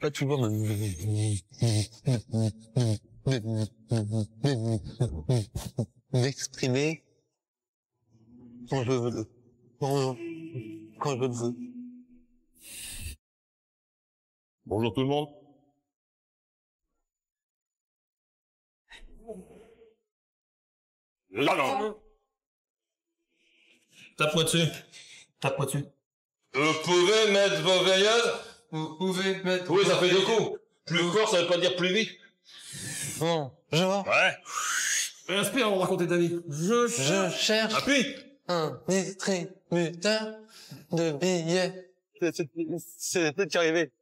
pas toujours m'exprimer quand je veux quand je le veux. Bonjour tout le monde. Là, non. Tape-moi dessus. Tape-moi dessus. Vous pouvez mettre vos veilleuses. Vous pouvez mettre... Oui, ça fait deux coups. Plus fort, ça veut pas dire plus vite. Bon, genre... Ouais. Inspire, on va raconter ta vie. Je cherche Appuie. un distributeur de billets. C'est peut-être qui arrivé.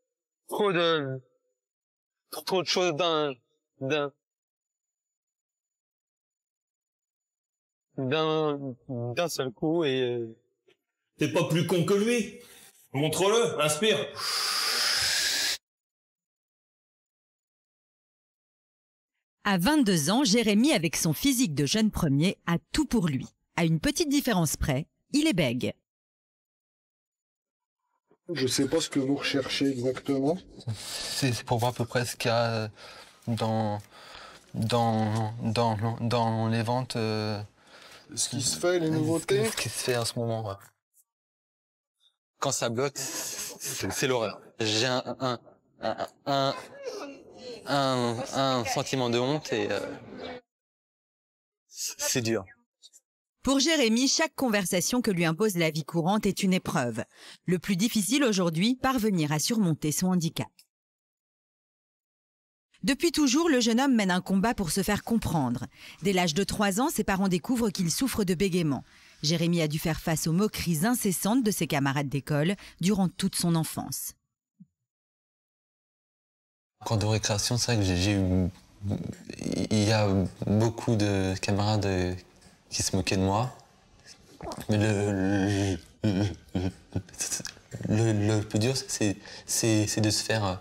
Trop de choses d'un seul coup et... T'es pas plus con que lui. Montre-le, inspire. À 22 ans, Jérémy, avec son physique de jeune premier, a tout pour lui. À une petite différence près, il est bègue. Je sais pas ce que vous recherchez exactement. C'est pour voir à peu près ce qu'il y a dans les ventes. Ce qui se fait, les nouveautés. Ce qui se fait en ce moment. Ouais. Quand ça bloque, c'est l'horreur. J'ai un sentiment de honte et c'est dur. Pour Jérémy, chaque conversation que lui impose la vie courante est une épreuve. Le plus difficile aujourd'hui, parvenir à surmonter son handicap. Depuis toujours, le jeune homme mène un combat pour se faire comprendre. Dès l'âge de 3 ans, ses parents découvrent qu'il souffre de bégaiement. Jérémy a dû faire face aux moqueries incessantes de ses camarades d'école durant toute son enfance. Quand de récréation, c'est vrai que il y a beaucoup de camarades qui se moquaient de moi. Mais le plus dur, c'est de se faire...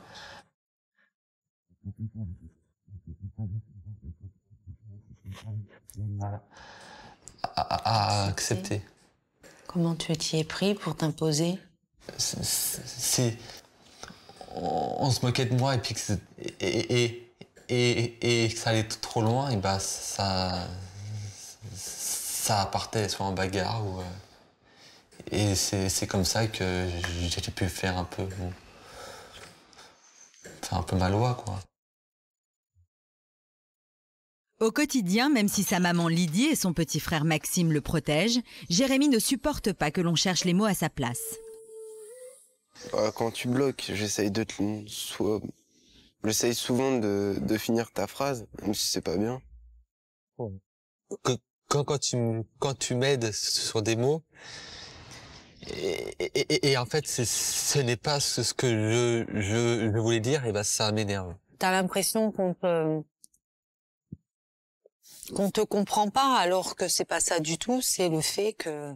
à accepter. Comment tu t'y es pris pour t'imposer? On se moquait de moi et puis que ça allait trop loin, et bah ça partait soit en bagarre ou et c'est comme ça que j'ai pu faire un peu ma loi, quoi. Au quotidien, même si sa maman Lydie et son petit frère Maxime le protègent, Jérémy ne supporte pas que l'on cherche les mots à sa place. Quand tu bloques, j'essaye souvent de finir ta phrase, même si c'est pas bien. Quand tu m'aides sur des mots, et en fait ce n'est pas ce que je voulais dire, et ben ça m'énerve. T'as l'impression qu'on te comprend pas, alors que c'est pas ça du tout. C'est le fait que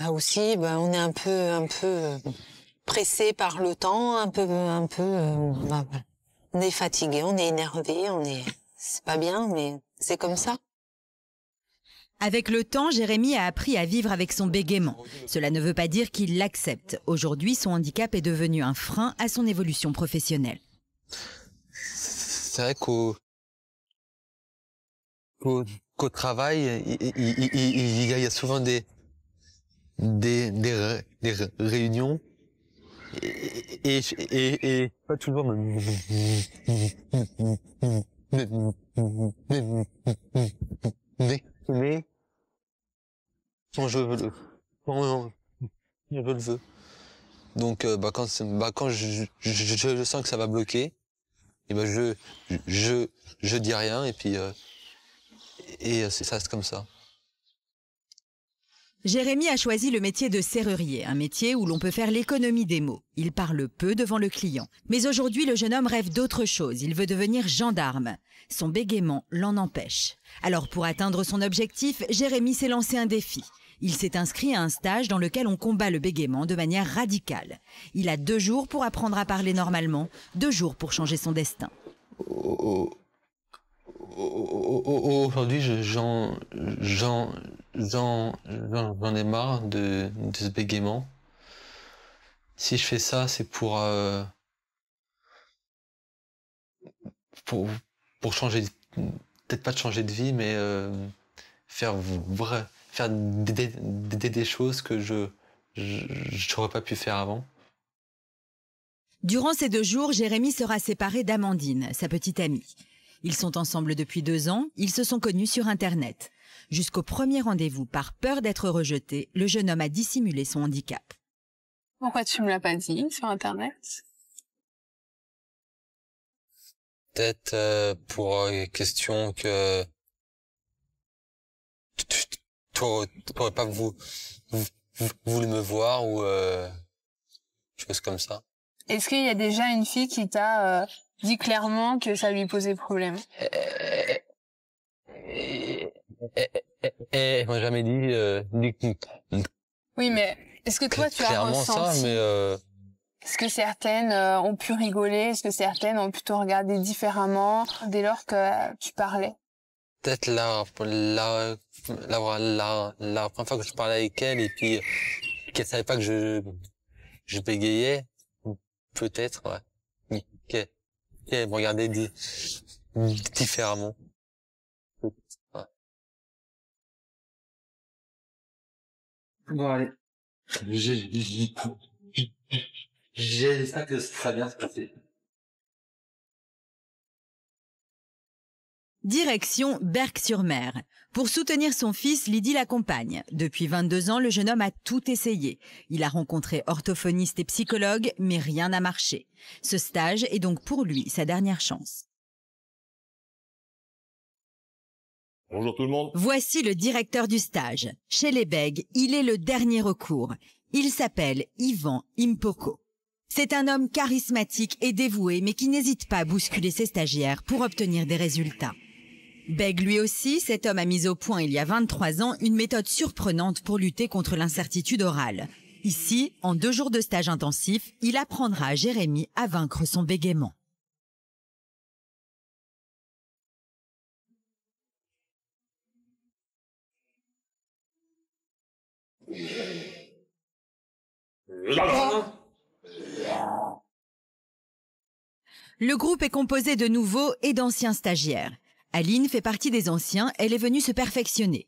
on est un peu pressé par le temps, on est fatigué, on est énervé, c'est pas bien, mais c'est comme ça. Avec le temps, Jérémy a appris à vivre avec son bégaiement. Cela ne veut pas dire qu'il l'accepte. Aujourd'hui, son handicap est devenu un frein à son évolution professionnelle. C'est vrai qu'au travail, il y a souvent des réunions et pas toujours m'exprimer quand je le veux. Donc quand je sens que ça va bloquer, et ben je dis rien et puis c'est comme ça. Jérémy a choisi le métier de serrurier, un métier où l'on peut faire l'économie des mots. Il parle peu devant le client. Mais aujourd'hui, le jeune homme rêve d'autre chose. Il veut devenir gendarme. Son bégaiement l'en empêche. Alors pour atteindre son objectif, Jérémy s'est lancé un défi. Il s'est inscrit à un stage dans lequel on combat le bégaiement de manière radicale. Il a 2 jours pour apprendre à parler normalement, 2 jours pour changer son destin. Aujourd'hui, j'en ai marre de ce bégaiement. Si je fais ça, c'est pour pour changer, peut-être pas de changer de vie, mais faire des choses que je n'aurais pas pu faire avant. Durant ces 2 jours, Jérémy sera séparé d'Amandine, sa petite amie. Ils sont ensemble depuis 2 ans, ils se sont connus sur Internet. Jusqu'au premier rendez-vous, par peur d'être rejeté, le jeune homme a dissimulé son handicap. Pourquoi tu me l'as pas dit sur Internet? Peut-être pour question que tu n'aurais pas voulu me voir ou choses comme ça. Est-ce qu'il y a déjà une fille qui t'a dit clairement que ça lui posait problème? Elle m'a jamais dit Oui, mais est-ce que toi tu as clairement ressenti ça, mais est-ce que certaines ont pu rigoler? Est-ce que certaines ont pu te regarder différemment dès lors que tu parlais? peut-être la première fois que je parlais avec elle et puis qu'elle savait pas que je bégayais, peut-être, ouais. Qu'elle me regardait différemment. Ouais. Bon, allez. J'espère que ça va bien se passer. Direction Berck-sur-Mer. Pour soutenir son fils, Lydie l'accompagne. Depuis 22 ans, le jeune homme a tout essayé. Il a rencontré orthophonistes et psychologues, mais rien n'a marché. Ce stage est donc pour lui sa dernière chance. Bonjour tout le monde. Voici le directeur du stage. Chez les Bègues, il est le dernier recours. Il s'appelle Ivan Impoko. C'est un homme charismatique et dévoué, mais qui n'hésite pas à bousculer ses stagiaires pour obtenir des résultats. Bègue lui aussi, cet homme a mis au point il y a 23 ans une méthode surprenante pour lutter contre l'incertitude orale. Ici, en 2 jours de stage intensif, il apprendra à Jérémy à vaincre son bégaiement. Le groupe est composé de nouveaux et d'anciens stagiaires. Aline fait partie des anciens, elle est venue se perfectionner.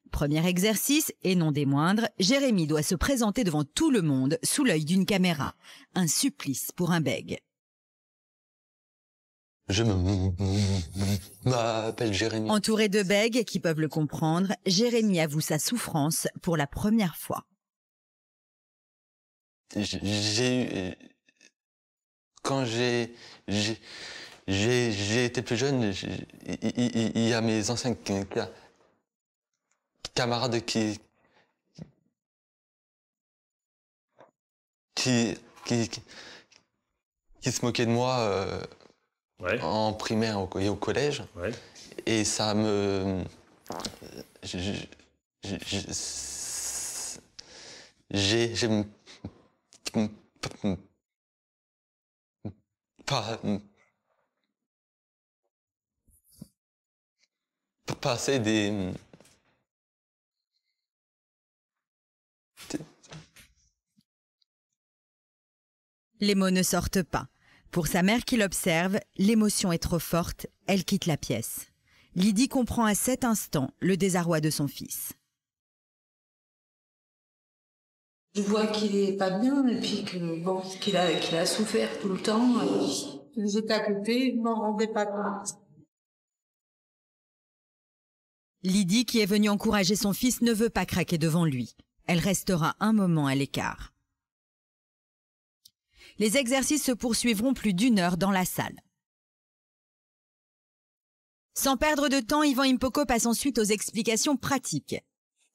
Premier exercice, et non des moindres, Jérémy doit se présenter devant tout le monde sous l'œil d'une caméra. Un supplice pour un bègue. Je m'appelle Jérémy. Entouré de bègues qui peuvent le comprendre, Jérémy avoue sa souffrance pour la première fois. Quand j'ai été plus jeune, il y a mes anciens camarades qui se moquaient de moi Ouais. en primaire et au collège. Ouais. Et ça me... J'ai passer des... Les mots ne sortent pas. Pour sa mère qui l'observe, l'émotion est trop forte, elle quitte la pièce. Lydie comprend à cet instant le désarroi de son fils. Je vois qu'il est pas bien et puis que bon, qu'il a souffert tout le temps. J'étais à côté, je m'en rendais pas compte. Lydie, qui est venue encourager son fils, ne veut pas craquer devant lui. Elle restera un moment à l'écart. Les exercices se poursuivront plus d'1 heure dans la salle. Sans perdre de temps, Ivan Impoko passe ensuite aux explications pratiques.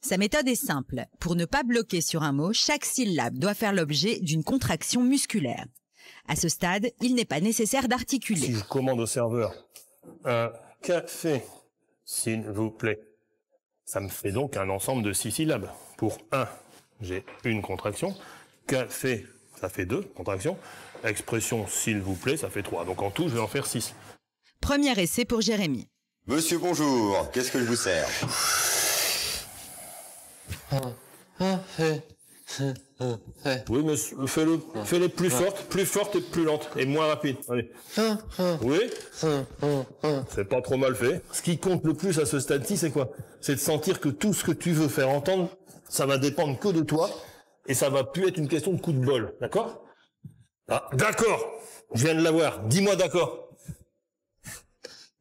Sa méthode est simple. Pour ne pas bloquer sur un mot, chaque syllabe doit faire l'objet d'une contraction musculaire. À ce stade, il n'est pas nécessaire d'articuler. Si je commande au serveur un café, s'il vous plaît, ça me fait donc un ensemble de 6 syllabes. Pour 1, j'ai une contraction. Café, ça fait 2 contractions. Expression s'il vous plaît, ça fait 3. Donc en tout, je vais en faire 6. Premier essai pour Jérémy. Monsieur, bonjour. Qu'est-ce que je vous sers? Oui, mais fais-les plus fortes et plus lentes, et moins rapides. Allez. Oui. C'est pas trop mal fait. Ce qui compte le plus à ce stade-ci, c'est quoi? C'est de sentir que tout ce que tu veux faire entendre, ça va dépendre que de toi, et ça va plus être une question de coup de bol, d'accord? Ah, d'accord. Je viens de l'avoir. Dis-moi d'accord.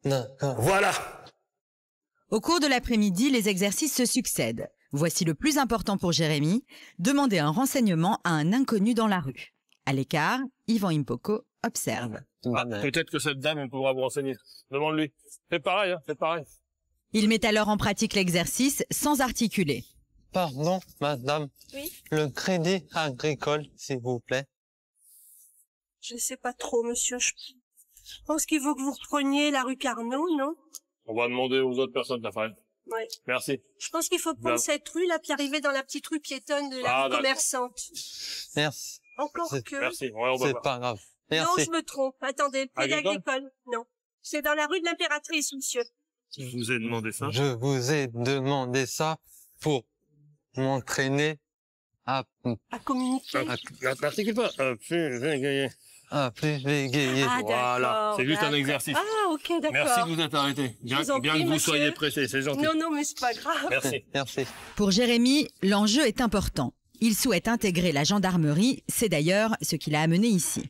D'accord. Voilà. Au cours de l'après-midi, les exercices se succèdent. Voici le plus important pour Jérémy, demander un renseignement à un inconnu dans la rue. À l'écart, Yvan Impoko observe. Ah, peut-être que cette dame, elle pourra vous renseigner. Demande-lui. Fais pareil, fais pareil. Il met alors en pratique l'exercice sans articuler. Pardon, madame. Oui. Le crédit agricole, s'il vous plaît. Je sais pas trop, monsieur. Je pense qu'il faut que vous repreniez la rue Carnot, non? On va demander aux autres personnes, Raphaël. Ouais. Merci. Je pense qu'il faut prendre cette rue, là, puis arriver dans la petite rue piétonne de la rue commerçante. Merci. Encore que... Merci. Ouais, on va C'est voir. pas grave. Non, Merci. je me trompe. Attendez, le crédit Agricole agricole. Non. C'est dans la rue de l'Impératrice, monsieur. Je vous ai demandé ça. Je vous ai demandé ça pour m'entraîner à À communiquer. N'articule pas. plus bégayer. Ah, Voilà. d'accord, C'est juste un d'accord. exercice. Ah, ok, d'accord. Merci de vous être arrêté. Bien vous en que prie, vous monsieur. soyez pressé, c'est gentil. Non, non, mais c'est pas grave. Merci. Merci. Pour Jérémy, l'enjeu est important. Il souhaite intégrer la gendarmerie, c'est d'ailleurs ce qui l'a amené ici.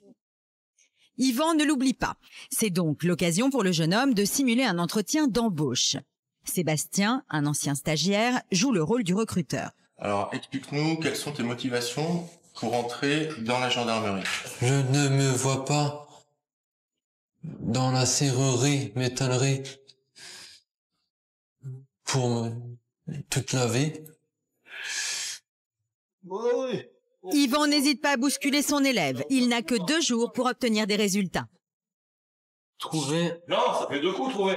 Yvan ne l'oublie pas. C'est donc l'occasion pour le jeune homme de simuler un entretien d'embauche. Sébastien, un ancien stagiaire, joue le rôle du recruteur. Alors, explique-nous quelles sont tes motivations pour entrer dans la gendarmerie. Je ne me vois pas dans la serrurerie, métallerie pour toute la vie. Oui. Yvan n'hésite pas à bousculer son élève. Il n'a que 2 jours pour obtenir des résultats. Trouver, Non, ça fait 2 coups, trouver.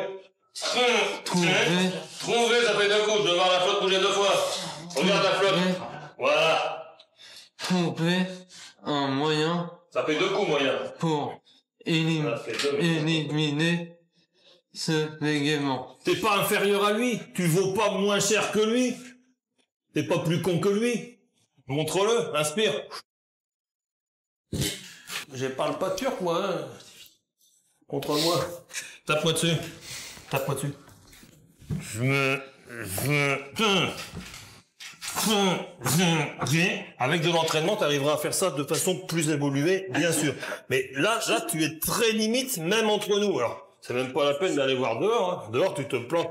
trouver, Trouver, ça fait 2 coups. Je veux voir la flotte bouger 2 fois. Regarde la flotte. Voilà. trouver un moyen Ça fait 2 coups, moyen. pour Ça fait 2. éliminer ce bégaiement. T'es pas inférieur à lui. Tu vaux pas moins cher que lui. T'es pas plus con que lui. Montre-le, inspire. Je parle pas turc, moi, hein. Contre-moi. Tape-moi dessus. Tape-moi dessus. Avec de l'entraînement, t'arriveras à faire ça de façon plus évoluée, bien sûr. Mais là, tu es très limite, même entre nous. Alors, c'est même pas la peine d'aller voir dehors, hein. Dehors, tu te plantes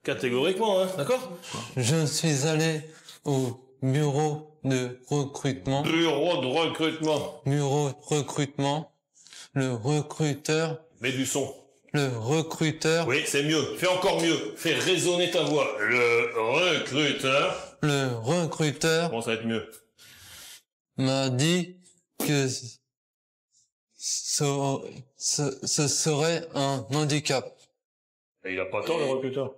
catégoriquement, hein. D'accord? Je suis allé au bureau de recrutement. Bureau de recrutement. Bureau de recrutement. Le recruteur. Mets du son. Le recruteur. Oui, c'est mieux. Fais encore mieux. Fais résonner ta voix. Le recruteur. Le recruteur Bon, ça va être mieux. m'a dit que ce serait un handicap. Et il a pas tort, le recruteur.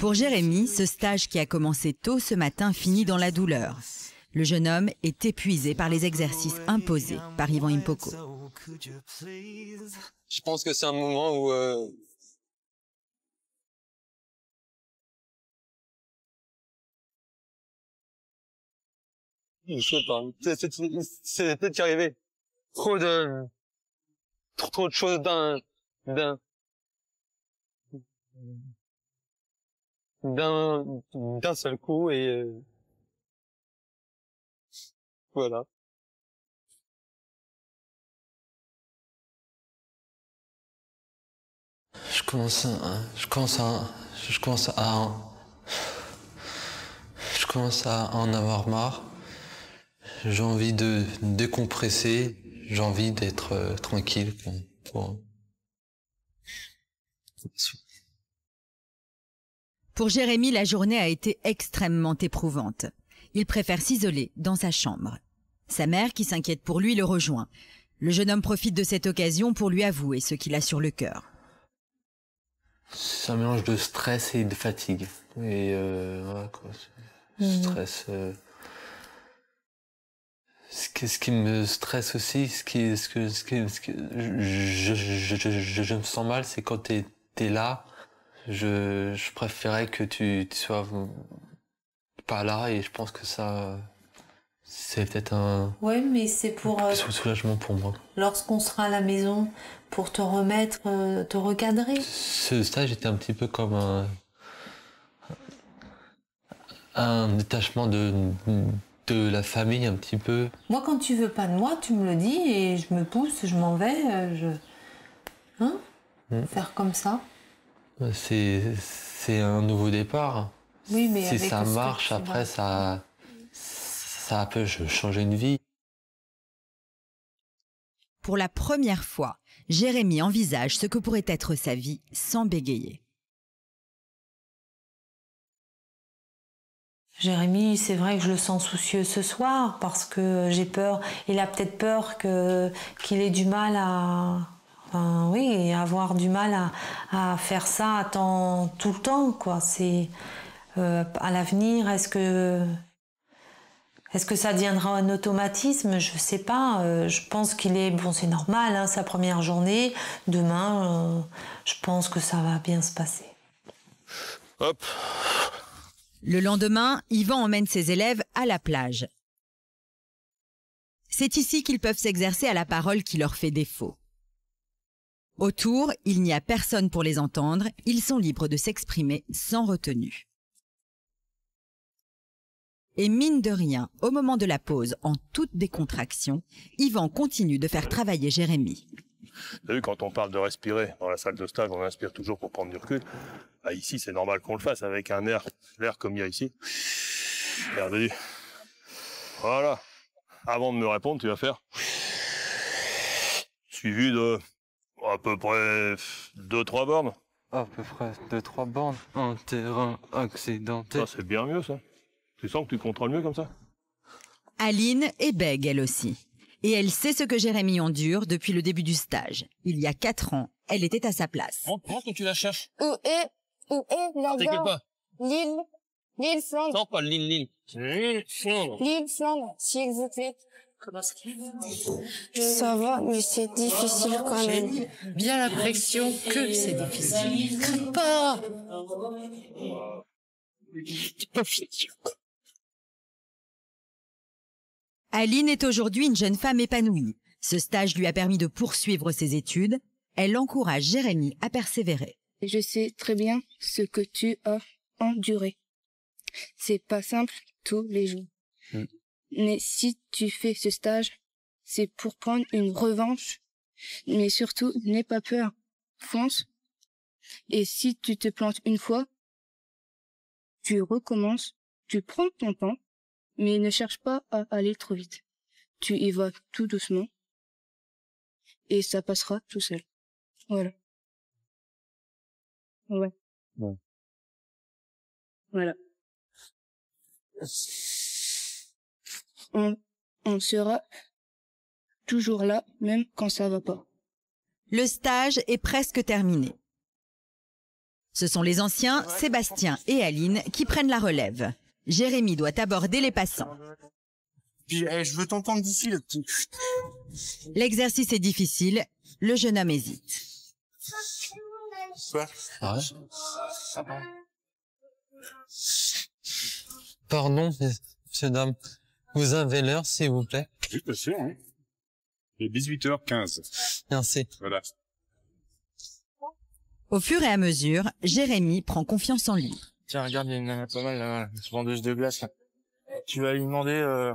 Pour Jérémy, ce stage qui a commencé tôt ce matin finit dans la douleur. Le jeune homme est épuisé par les exercices imposés par Yvan Impoko. Je pense que c'est un moment où je sais pas. C'est peut-être qu'arrivé. Trop de choses d'un seul coup et voilà. Je commence à en avoir marre. J'ai envie de décompresser. J'ai envie d'être tranquille. Pour Jérémy, la journée a été extrêmement éprouvante. Il préfère s'isoler dans sa chambre. Sa mère, qui s'inquiète pour lui, le rejoint. Le jeune homme profite de cette occasion pour lui avouer ce qu'il a sur le cœur. C'est un mélange de stress et de fatigue. Et voilà quoi. Stress. Ce qui me stresse aussi, ce que je me sens mal, c'est quand t'es là. Je préférais que tu sois pas là et je pense que ça, c'est peut-être un Ouais, mais c'est pour soulagement pour moi. lorsqu'on sera à la maison, pour te remettre, te recadrer. Ce stage était un petit peu comme un détachement de la famille un petit peu. Moi, quand tu veux pas de moi, tu me le dis et je me pousse, je m'en vais, faire comme ça. C'est un nouveau départ. Oui, mais si avec ça ce que marche, tu après vas- ça peut changer une vie. Pour la première fois, Jérémy envisage ce que pourrait être sa vie sans bégayer. Jérémy, c'est vrai que je le sens soucieux ce soir parce que j'ai peur. Il a peut-être peur qu'il ait du mal à, enfin, oui, avoir du mal à faire ça tout le temps, quoi. C'est à l'avenir. Est-ce que ça deviendra un automatisme? Je sais pas. Je pense qu'il est bon. C'est normal, hein, sa première journée. Demain, je pense que ça va bien se passer. Hop. Le lendemain, Yvan emmène ses élèves à la plage. C'est ici qu'ils peuvent s'exercer à la parole qui leur fait défaut. Autour, il n'y a personne pour les entendre, ils sont libres de s'exprimer sans retenue. Et mine de rien, au moment de la pause, en toute décontraction, Yvan continue de faire travailler Jérémy. Vous savez, quand on parle de respirer dans la salle de stage, on inspire toujours pour prendre du recul. Bah, ici, c'est normal qu'on le fasse avec l'air comme il y a ici. Regardez. Voilà. Avant de me répondre, tu vas faire suivi de à peu près 2-3 bornes. À peu près 2-3 bornes. Un terrain accidenté. Ça, c'est bien mieux, ça. Tu sens que tu contrôles mieux comme ça? Aline est bègue, elle aussi. Et elle sait ce que Jérémy endure depuis le début du stage. Il y a 4 ans, elle était à sa place. Comment que tu la cherches? Où est la T'écris pas. L'île Flandre. Non, pas l'île. L'île Flandre. L'île Flandre, s'il vous plaît. Comment Ça va, mais c'est difficile quand même. Bien l'impression que c'est difficile. Crie pas. Aline est aujourd'hui une jeune femme épanouie. Ce stage lui a permis de poursuivre ses études. Elle encourage Jérémy à persévérer. Je sais très bien ce que tu as enduré. C'est pas simple tous les jours. Mais si tu fais ce stage, c'est pour prendre une revanche. Mais surtout, n'aie pas peur. Fonce. Et si tu te plantes une fois, tu recommences, tu prends ton temps, mais ne cherche pas à aller trop vite. Tu y vas tout doucement et ça passera tout seul. Voilà. Ouais. Bon. Voilà. On sera toujours là, même quand ça va pas. Le stage est presque terminé. Ce sont les anciens, Sébastien et Aline, qui prennent la relève. Jérémy doit aborder les passants. Puis, je veux t'entendre d'ici, le petit. L'exercice est difficile, le jeune homme hésite. Quoi? Ah ouais. Pardon, monsieur, dame. Vous avez l'heure, s'il vous plaît? Oui, bien sûr, hein. Il est 18h15. Merci. Voilà. Au fur et à mesure, Jérémy prend confiance en lui. Tiens, regarde, il y a une nana pas mal, là, une vendeuse de glace, là. Tu vas lui demander,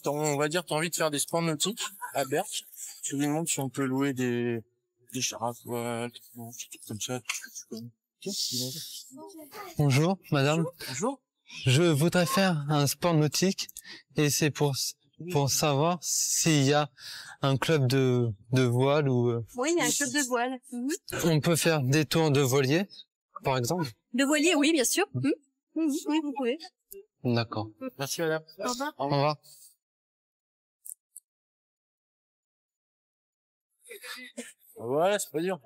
on va dire, t'as envie de faire des sports nautiques à Berck. Tu lui demandes si on peut louer des chars à voile, des trucs comme ça. Bonjour, madame. Bonjour. Je voudrais faire un sport nautique et c'est pour savoir s'il y a un club de voile ou... Oui, il y a un club de voile. On peut faire des tours de voilier, par exemple? De voilier, oui, bien sûr. Oui, vous pouvez. D'accord. Merci, madame. Au revoir. Au revoir. Voilà, c'est pas dur.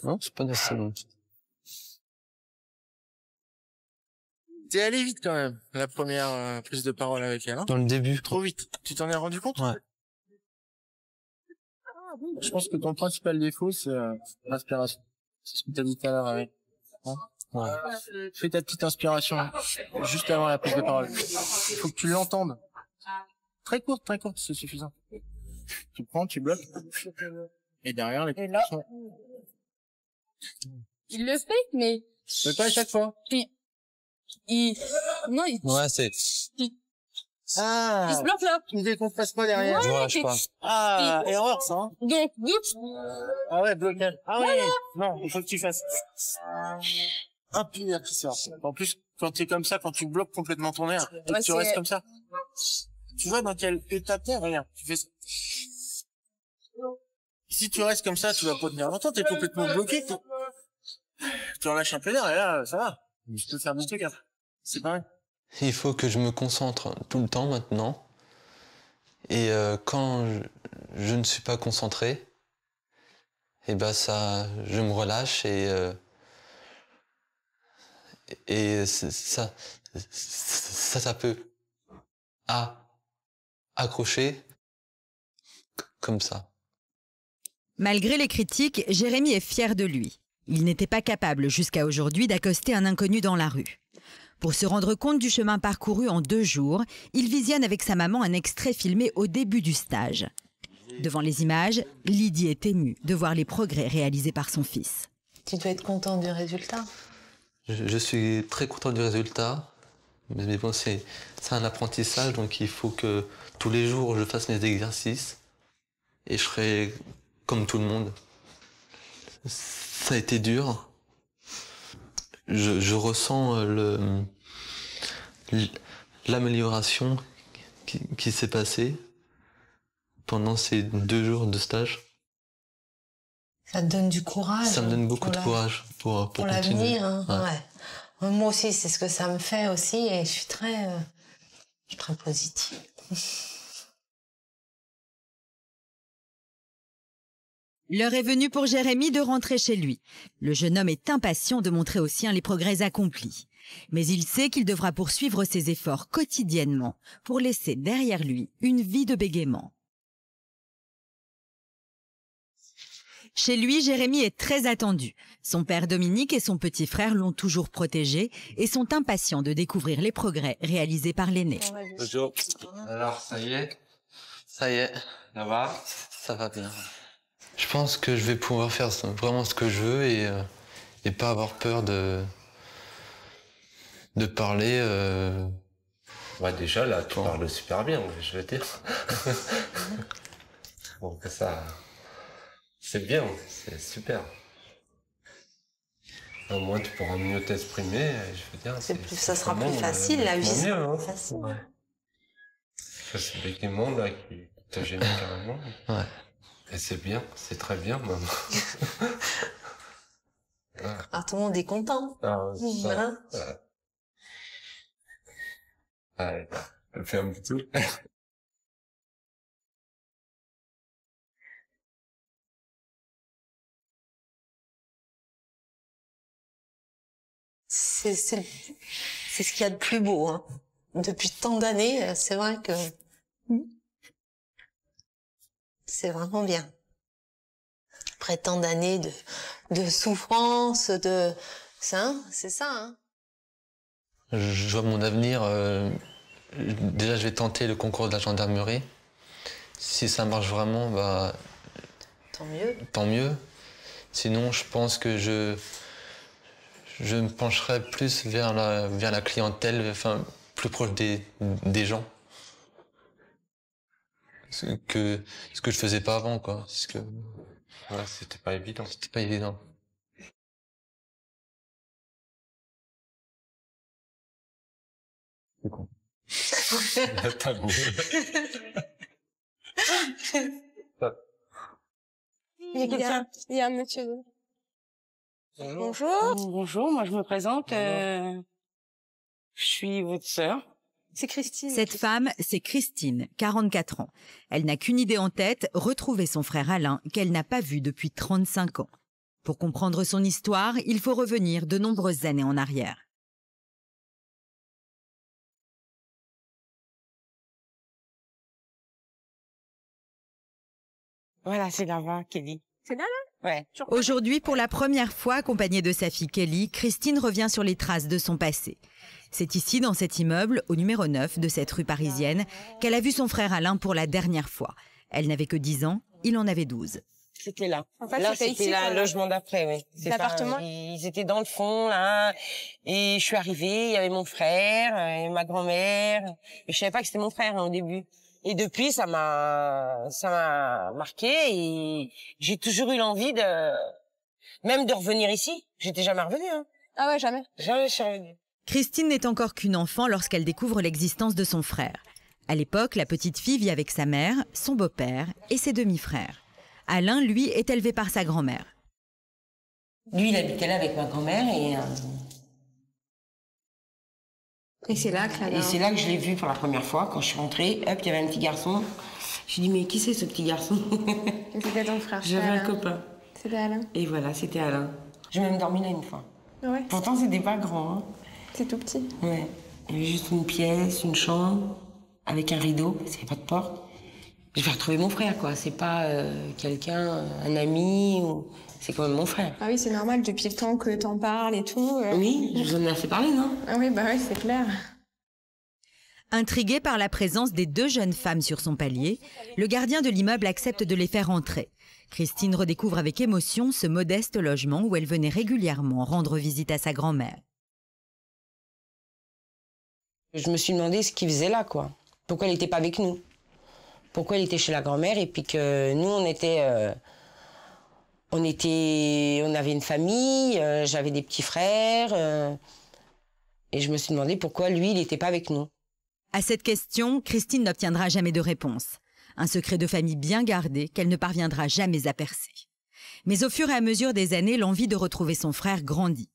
Non, c'est pas assez long. T'es allé vite quand même, la première prise de parole avec elle, hein? Dans le début. Trop vite. Tu t'en es rendu compte? Ouais. Je pense que ton principal défaut, c'est l'inspiration. C'est ce que t'as dit tout à l'heure avec. Hein? Fais ta petite inspiration juste avant la prise de parole. Il faut que tu l'entendes. Très courte, c'est suffisant. Tu prends, tu bloques. Et derrière, les là, sont... il le fait, mais... Mais pas à chaque fois. Non, il... Ouais, c'est... Ah, Il se bloque là. Tu ne décompresses pas derrière. Je relâche pas. Ah, erreur ça. Hein. Donc, Ah ouais, blocage. Ah ouais, non, il faut que tu fasses un peu amortisseur. En plus, quand t'es comme ça, quand tu bloques complètement ton air, et que tu restes comme ça. Tu vois dans quelle étape t'es? Regarde, tu fais ça. Si tu restes comme ça, tu vas pas tenir longtemps, t'es complètement bloqué. Tu relâches un peu d'air et là, ça va. Je peux faire des trucs après. C'est pareil. Il faut que je me concentre tout le temps maintenant. Et quand je ne suis pas concentré, et ben ça, je me relâche et ça peut accrocher comme ça. Malgré les critiques, Jérémy est fier de lui. Il n'était pas capable jusqu'à aujourd'hui d'accoster un inconnu dans la rue. Pour se rendre compte du chemin parcouru en 2 jours, il visionne avec sa maman un extrait filmé au début du stage. Devant les images, Lydie est émue de voir les progrès réalisés par son fils. Tu dois être content du résultat. Je suis très content du résultat, mais bon, c'est un apprentissage, donc il faut que tous les jours je fasse mes exercices et je serai comme tout le monde. Ça a été dur. Je ressens l'amélioration qui s'est passée pendant ces 2 jours de stage. Ça te donne du courage. Ça me donne beaucoup de courage pour continuer. L'avenir, hein. Ouais. Moi aussi, c'est ce que ça me fait aussi et je suis très positive. L'heure est venue pour Jérémy de rentrer chez lui. Le jeune homme est impatient de montrer aux siens les progrès accomplis. Mais il sait qu'il devra poursuivre ses efforts quotidiennement pour laisser derrière lui une vie de bégaiement. Chez lui, Jérémy est très attendu. Son père Dominique et son petit frère l'ont toujours protégé et sont impatients de découvrir les progrès réalisés par l'aîné. Bonjour. Alors, ça y est, ça va, ça va bien. Je pense que je vais pouvoir faire vraiment ce que je veux et pas avoir peur de parler. Ouais, déjà là, tu parles super bien, je veux dire. Bon, ça, c'est bien, c'est super. Au moins, tu pourras mieux t'exprimer, je veux dire. Ça sera plus facile, la vie sera mieux, plus facile. Ouais. C'est des démons là qui te gênent carrément. Ouais. Et c'est bien, c'est très bien, maman. Ah, tout le monde est content. Ah, Voilà. Allez, fais un petit tour. C'est ce qu'il y a de plus beau, hein. Depuis tant d'années, c'est vrai que c'est vraiment bien. Après tant d'années de souffrance, c'est ça, hein. Je vois mon avenir. Déjà, je vais tenter le concours de la gendarmerie. Si ça marche vraiment, bah tant mieux. Tant mieux. Sinon, je pense que je me pencherai plus vers la clientèle, enfin plus proche des gens. Ce que je faisais pas avant, quoi. Parce que ouais, c'était pas évident. C'était pas évident. C'est con. T'as vu. Il y a un monsieur. Bonjour. Bonjour, moi je me présente. Je suis votre sœur. C'est Christine. Cette femme, c'est Christine, 44 ans. Elle n'a qu'une idée en tête, retrouver son frère Alain, qu'elle n'a pas vu depuis 35 ans. Pour comprendre son histoire, il faut revenir de nombreuses années en arrière. Voilà, c'est là-bas, Kelly. C'est là, là? Ouais. Aujourd'hui, pour la première fois, accompagnée de sa fille Kelly, Christine revient sur les traces de son passé. C'est ici, dans cet immeuble, au numéro 9 de cette rue parisienne, qu'elle a vu son frère Alain pour la dernière fois. Elle n'avait que 10 ans, il en avait 12. C'était là. En fait, Là, c'était c'était ici, là, quoi, le là. logement d'après, oui. C'est L'appartement. Ils étaient dans le fond, là. Et je suis arrivée, il y avait mon frère, et ma grand-mère. Et je savais pas que c'était mon frère, hein, au début. Et depuis, ça m'a marqué et j'ai toujours eu l'envie même de revenir ici. J'étais jamais revenue, hein. Ah ouais, jamais. Jamais je suis revenue. Christine n'est encore qu'une enfant lorsqu'elle découvre l'existence de son frère. À l'époque, la petite fille vit avec sa mère, son beau-père et ses demi-frères. Alain, lui, est élevé par sa grand-mère. Lui, il habitait là avec ma grand-mère Et c'est là que c'est là que je l'ai vu pour la première fois. Quand je suis rentrée, hop, il y avait un petit garçon. Je lui ai dit, mais qui c'est ce petit garçon? C'était ton frère. J'avais un copain. C'était Alain. Et voilà, c'était Alain. J'ai même dormi là une fois. Ouais. Pourtant, c'était pas grand. Hein. C'est tout petit. Ouais. Il y avait juste une pièce, une chambre, avec un rideau, parce qu'il n'y avait pas de porte. Je vais retrouver mon frère, quoi. C'est pas quelqu'un, un ami, c'est quand même mon frère. Ah oui, c'est normal, depuis le temps que t'en parles et tout. Oui, je vous en ai assez parlé, non? Ah oui, bah oui, c'est clair. Intrigué par la présence des 2 jeunes femmes sur son palier, le gardien de l'immeuble accepte de les faire entrer. Christine redécouvre avec émotion ce modeste logement où elle venait régulièrement rendre visite à sa grand-mère. Je me suis demandé ce qu'il faisait là, quoi. Pourquoi elle n'était pas avec nous? Pourquoi elle était chez la grand-mère et puis que nous, on avait une famille, j'avais des petits frères, et je me suis demandé pourquoi lui, il n'était pas avec nous. À cette question, Christine n'obtiendra jamais de réponse. Un secret de famille bien gardé qu'elle ne parviendra jamais à percer. Mais au fur et à mesure des années, l'envie de retrouver son frère grandit.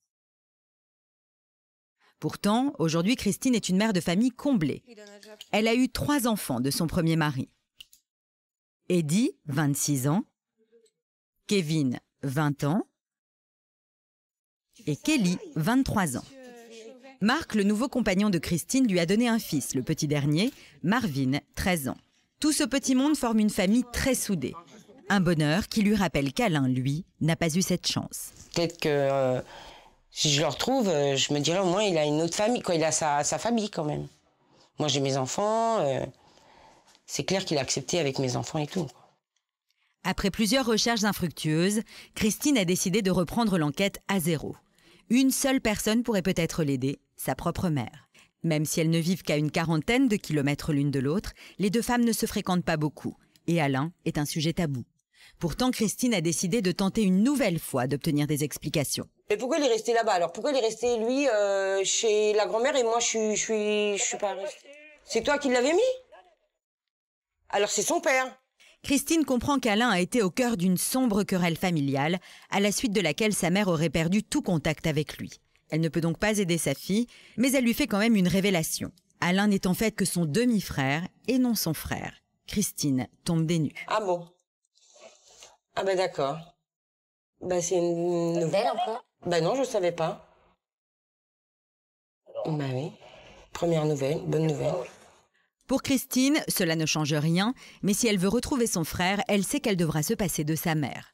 Pourtant, aujourd'hui, Christine est une mère de famille comblée. Elle a eu 3 enfants de son premier mari. Eddie, 26 ans, Kevin, 20 ans, et Kelly, 23 ans. Marc, le nouveau compagnon de Christine, lui a donné un fils, le petit dernier, Marvin, 13 ans. Tout ce petit monde forme une famille très soudée. Un bonheur qui lui rappelle qu'Alain, lui, n'a pas eu cette chance. Peut-être que si je le retrouve, je me dirais au moins il a une autre famille, quoi. Il a sa famille quand même. Moi j'ai mes enfants, c'est clair qu'il a accepté avec mes enfants et tout. Après plusieurs recherches infructueuses, Christine a décidé de reprendre l'enquête à zéro. Une seule personne pourrait peut-être l'aider, sa propre mère. Même si elles ne vivent qu'à une quarantaine de kilomètres l'une de l'autre, les 2 femmes ne se fréquentent pas beaucoup. Et Alain est un sujet tabou. Pourtant, Christine a décidé de tenter une nouvelle fois d'obtenir des explications. Mais pourquoi il est resté là-bas alors? Pourquoi il est resté, lui, chez la grand-mère et moi, je suis pas restée? C'est toi qui l'avais mis? Alors c'est son père. Christine comprend qu'Alain a été au cœur d'une sombre querelle familiale, à la suite de laquelle sa mère aurait perdu tout contact avec lui. Elle ne peut donc pas aider sa fille, mais elle lui fait quand même une révélation. Alain n'est en fait que son demi-frère et non son frère. Christine tombe des nues. Ah bon? Ah bah d'accord. Bah c'est une nouvelle encore? Bah non, je savais pas. Bah oui. Première nouvelle, bonne nouvelle. Pour Christine, cela ne change rien, mais si elle veut retrouver son frère, elle sait qu'elle devra se passer de sa mère.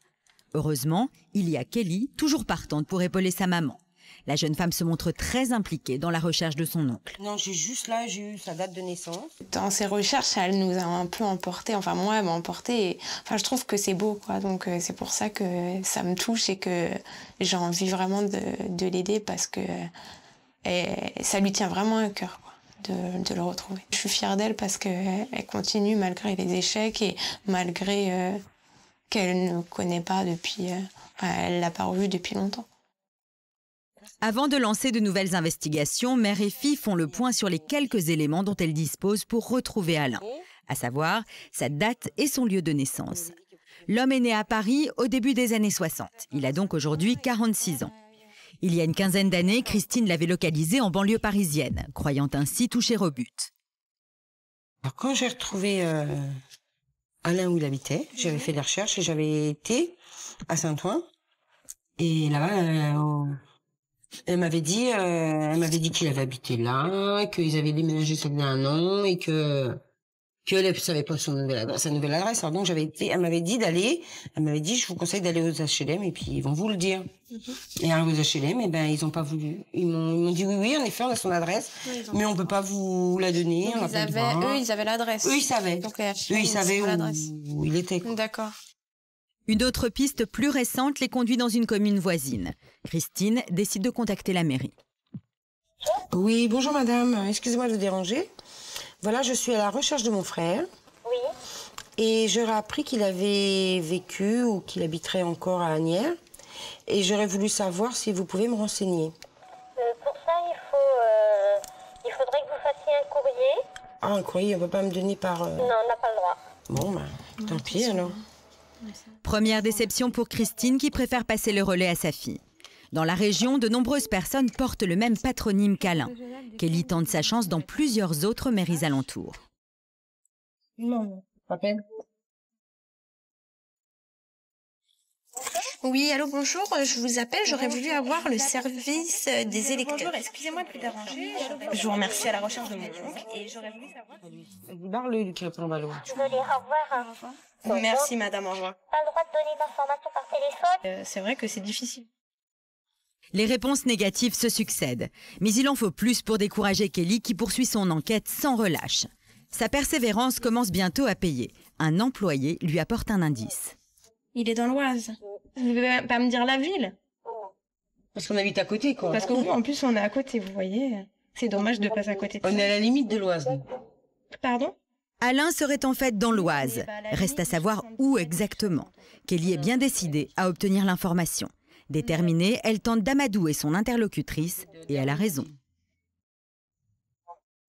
Heureusement, il y a Kelly, toujours partante pour épauler sa maman. La jeune femme se montre très impliquée dans la recherche de son oncle. Non, j'ai eu sa date de naissance. Dans ces recherches, elle nous a un peu emportés. Enfin, moi, elle m'a emportée. Et... Enfin, je trouve que c'est beau, quoi. Donc, c'est pour ça que ça me touche et que j'ai envie vraiment de l'aider parce que ça lui tient vraiment à cœur, quoi, de le retrouver. Je suis fière d'elle parce qu'elle continue malgré les échecs et malgré qu'elle ne connaît pas depuis... elle l'a pas revu depuis longtemps. Avant de lancer de nouvelles investigations, mère et fille font le point sur les quelques éléments dont elles disposent pour retrouver Alain, à savoir sa date et son lieu de naissance. L'homme est né à Paris au début des années 60. Il a donc aujourd'hui 46 ans. Il y a une quinzaine d'années, Christine l'avait localisé en banlieue parisienne, croyant ainsi toucher au but. Alors quand j'ai retrouvé Alain où il habitait, j'avais fait des recherches et j'avais été à Saint-Ouen. Et là-bas... Elle m'avait dit qu'il avait habité là, qu'ils avaient déménagé ça faisait 1 an et que qu'elle ne savait pas sa nouvelle adresse. Alors donc elle m'avait dit, je vous conseille d'aller aux HLM et puis ils vont vous le dire. Et arrivé aux HLM, ils ont pas voulu. Ils m'ont dit oui, en effet, on a son adresse, mais on peut pas vous la donner. Donc eux, ils avaient l'adresse. Eux, ils savaient. Donc, eux, ils savaient où il était. D'accord. Une autre piste plus récente les conduit dans une commune voisine. Christine décide de contacter la mairie. Oui, bonjour madame, excusez-moi de vous déranger. Voilà, je suis à la recherche de mon frère. Oui. Et j'aurais appris qu'il avait vécu ou qu'il habiterait encore à Asnières. Et j'aurais voulu savoir si vous pouvez me renseigner. Pour ça, il faudrait que vous fassiez un courrier. Ah, un courrier, on ne peut pas me donner par... Non, on n'a pas le droit. Bon, tant pis alors. Première déception pour Christine qui préfère passer le relais à sa fille. Dans la région, de nombreuses personnes portent le même patronyme qu'Alain. Kelly tente sa chance dans plusieurs autres mairies alentours. Non, pas peine. Oui, allô, bonjour, je vous appelle, j'aurais voulu avoir le service des électeurs. Bonjour, excusez-moi de vous déranger. Je vous remercie à la recherche de mon oncle et j'aurais voulu savoir... Parle-lui qui répond Ballot. Désolée, au revoir. Merci madame, au revoir. Pas le droit de donner d'informations par téléphone. C'est vrai que c'est difficile. Les réponses négatives se succèdent. Mais il en faut plus pour décourager Kelly qui poursuit son enquête sans relâche. Sa persévérance commence bientôt à payer. Un employé lui apporte un indice. Il est dans l'Oise. Vous ne pouvez pas me dire la ville? Parce qu'on habite à côté, quoi. Parce qu'en plus, on est à côté, vous voyez. C'est dommage de passer à côté de ça. On est à la limite de l'Oise. Pardon? Alain serait en fait dans l'Oise. Reste à savoir où exactement. Kelly est bien décidée à obtenir l'information. Déterminée, elle tente d'amadouer son interlocutrice et elle a raison.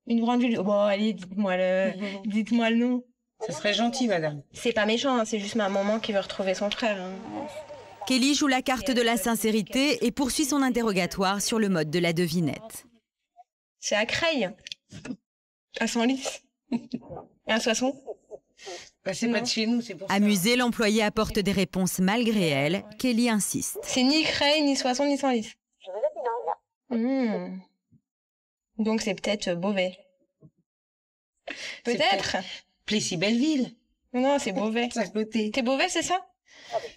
Une grande ville. Bon, allez, dites-moi le nom. Ça serait gentil, madame. C'est pas méchant, hein, c'est juste ma maman qui veut retrouver son frère. Hein. Kelly joue la carte de la sincérité et poursuit son interrogatoire sur le mode de la devinette. C'est à Creil. À Senlis. Et à Soissons. C'est pas de chez nous, c'est pour ça. Amusée, l'employé apporte des réponses malgré elle. Kelly insiste. C'est ni Creil, ni Soissons, ni Senlis. Je vous ai dit non. Donc c'est peut-être Beauvais. Peut-être. Plessis-Belleville. Non, c'est Beauvais. C'est à côté. T'es Beauvais, c'est ça?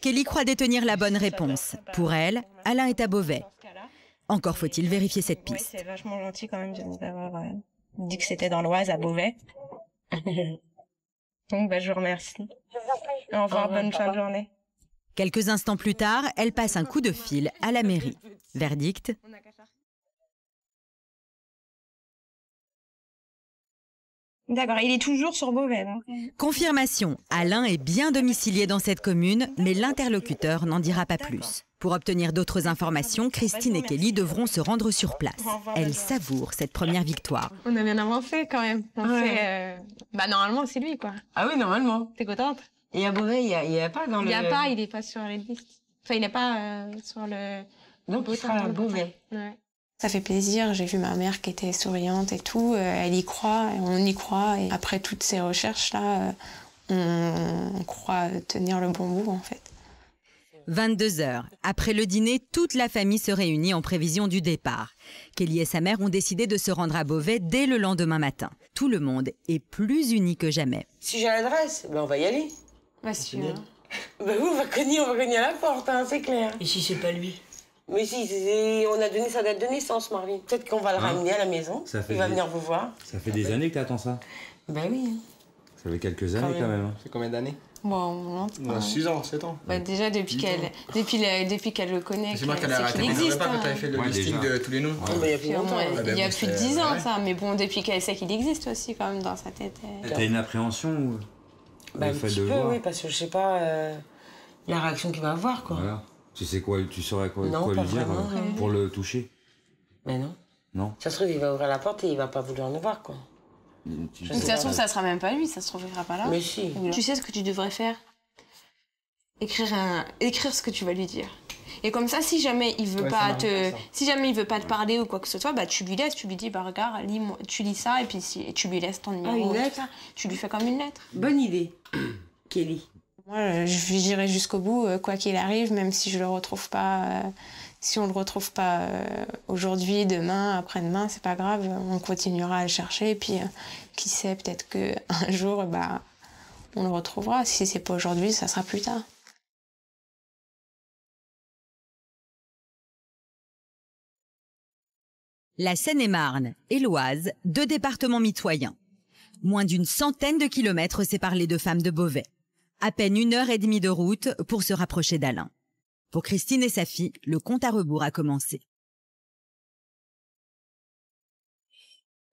Kelly croit détenir la bonne réponse. Pour elle, Alain est à Beauvais. Encore faut-il vérifier cette piste. C'est vachement gentil quand même d'avoir dit que c'était dans l'Oise, à Beauvais. Donc, je vous remercie. Au revoir, bonne fin de journée. Quelques instants plus tard, elle passe un coup de fil à la mairie. Verdict. D'accord, il est toujours sur Beauvais. Donc. Confirmation, Alain est bien domicilié dans cette commune, mais l'interlocuteur n'en dira pas plus. Pour obtenir d'autres informations, Christine et Kelly devront se rendre sur place. Elles savourent cette première victoire. On a bien avancé quand même. Normalement, c'est lui, quoi. Ah oui, normalement. T'es contente? Et à Beauvais, il y a pas dans le... il n'est pas sur les listes. Enfin, il n'est pas sur le... Donc, il sera à Beauvais. Ouais. Ça fait plaisir, j'ai vu ma mère qui était souriante et tout, elle y croit, on y croit, et après toutes ces recherches-là, on croit tenir le bon bout en fait. 22 heures. Après le dîner, toute la famille se réunit en prévision du départ. Kelly et sa mère ont décidé de se rendre à Beauvais dès le lendemain matin. Tout le monde est plus uni que jamais. Si j'ai l'adresse, on va y aller. Bah si, oui, on va cogner à la porte, hein, c'est clair. Et si c'est pas lui? Mais si, on a donné sa date de naissance, Marvin. Peut-être qu'on va le ramener à la maison. Il va venir vous voir. Ça fait des années que t'attends ça? Ben oui. Ça fait quelques années quand même. C'est combien d'années? Bon, 6 ans, 7 ans. Bah déjà depuis qu'elle le connaît, c'est moi qu'elle a arrêté. Il existe. Pas quand t'avais fait le listing de tous les noms. Il y a plus longtemps. Il y a plus de 10 ans ça, mais bon, depuis qu'elle sait qu'il existe aussi quand même dans sa tête. T'as une appréhension ou... Bah un petit peu, oui, parce que je sais pas la réaction qu'il va avoir, quoi. Voilà. Tu sais quoi, tu saurais quoi, non, quoi pas lui dire vraiment, pour le toucher? Mais non. Non. Ça se trouve, il va ouvrir la porte et il va pas vouloir nous voir, quoi. De toute façon, ça sera même pas lui, ça se trouve, il sera pas là. Mais si. Tu sais ce que tu devrais faire? Écrire ce que tu vas lui dire. Et comme ça, si jamais il veut pas te parler ou quoi que ce soit, bah tu lui laisses, tu lui dis bah regarde, tu lis ça et puis tu lui laisses ton numéro. Une lettre. Tu lui fais comme une lettre. Bonne idée, Kelly. Moi, je lui dirai jusqu'au bout, quoi qu'il arrive, même si je le retrouve pas Si on le retrouve pas aujourd'hui, demain, après-demain, c'est pas grave, on continuera à le chercher. Et puis, qui sait, peut-être qu'un jour, bah, on le retrouvera. Si c'est pas aujourd'hui, ça sera plus tard. La Seine-et-Marne et l'Oise, 2 départements mitoyens. Moins d'une centaine de kilomètres séparent les 2 femmes de Beauvais. À peine 1h30 de route pour se rapprocher d'Alain. Pour Christine et sa fille, le compte à rebours a commencé.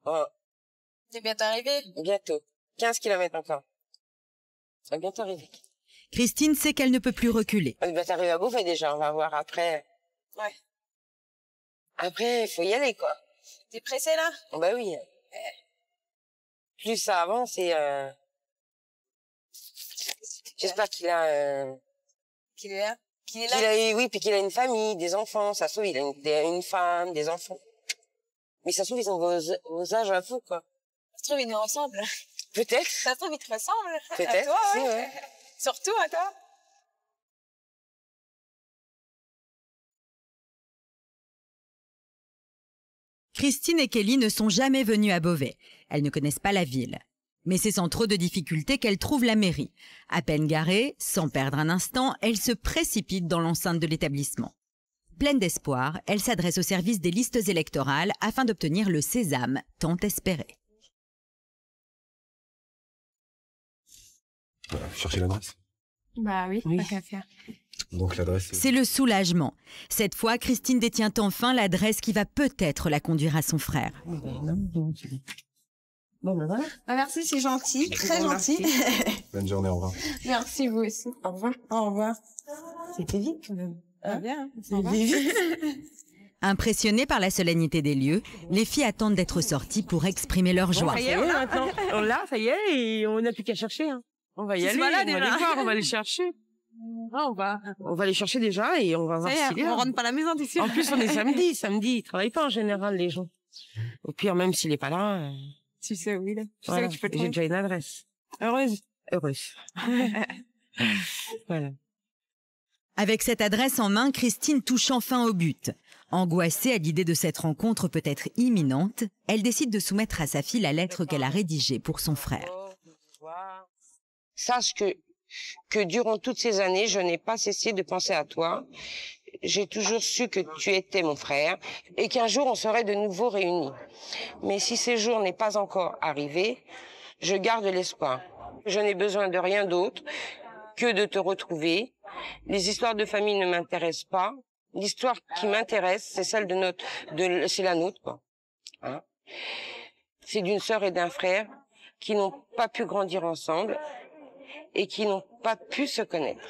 Oh, C'est bientôt arrivé. bientôt. 15 km encore. Ça va bientôt arriver. Christine sait qu'elle ne peut plus reculer. On est bientôt arrivé à Beauvais déjà, on va voir après. Ouais. Après, il faut y aller, quoi. T'es pressé là? Oh, bah oui. Plus ça avance et j'espère qu'il a Qu'il est là? Qu'il est qu'il là? a oui, puis qu'il a une famille, des enfants. Ça se trouve, il a une femme, des enfants. Mais ça se trouve, ils ont vos âges à vous, quoi. Ça se trouve, il nous ressemble. Peut-être. Ça se trouve, il te ressemble. Peut-être. À toi, si, ouais. ouais. Surtout à toi. Christine et Kelly ne sont jamais venues à Beauvais. Elles ne connaissent pas la ville. Mais c'est sans trop de difficultés qu'elles trouvent la mairie. À peine garées, sans perdre un instant, elles se précipitent dans l'enceinte de l'établissement. Pleine d'espoir, elles s'adressent au service des listes électorales afin d'obtenir le sésame tant espéré. Chercher l'adresse. Bah oui, Oui. pas qu'à faire. Donc l'adresse. C'est le soulagement. Cette fois, Christine détient enfin l'adresse qui va peut-être la conduire à son frère. Bon, ben voilà. Ah, merci, c'est gentil, très gentil. Bonne journée, au revoir. Merci, vous aussi. Au revoir. Au revoir. C'était vite, quand même. Ah, bien. C'était vite. Impressionnées par la solennité des lieux, les filles attendent d'être sorties pour exprimer leur joie. Ça y est, maintenant. On l'a, ça y est, et on n'a plus qu'à chercher. Hein. On va y aller, on va les voir, on va les chercher. Ah, On va les chercher déjà et on va voir s'il est. on rentre pas à la maison, t'es sûr? En plus, on est samedi. Samedi, ils travaillent pas en général, les gens. Au pire, même s'il est pas là. Tu sais où il est. Tu Voilà. sais que tu peux le J'ai trouver. déjà une adresse. Heureuse. Heureuse. Voilà. Avec cette adresse en main, Christine touche enfin au but. Angoissée à l'idée de cette rencontre peut-être imminente, elle décide de soumettre à sa fille la lettre qu'elle a rédigée pour son frère. Sache que durant toutes ces années, je n'ai pas cessé de penser à toi. J'ai toujours su que tu étais mon frère et qu'un jour on serait de nouveau réunis. Mais si ce jour n'est pas encore arrivé, je garde l'espoir. Je n'ai besoin de rien d'autre que de te retrouver. Les histoires de famille ne m'intéressent pas. L'histoire qui m'intéresse, c'est celle c'est la nôtre, quoi. Hein? C'est d'une sœur et d'un frère qui n'ont pas pu grandir ensemble et qui n'ont pas pu se connaître.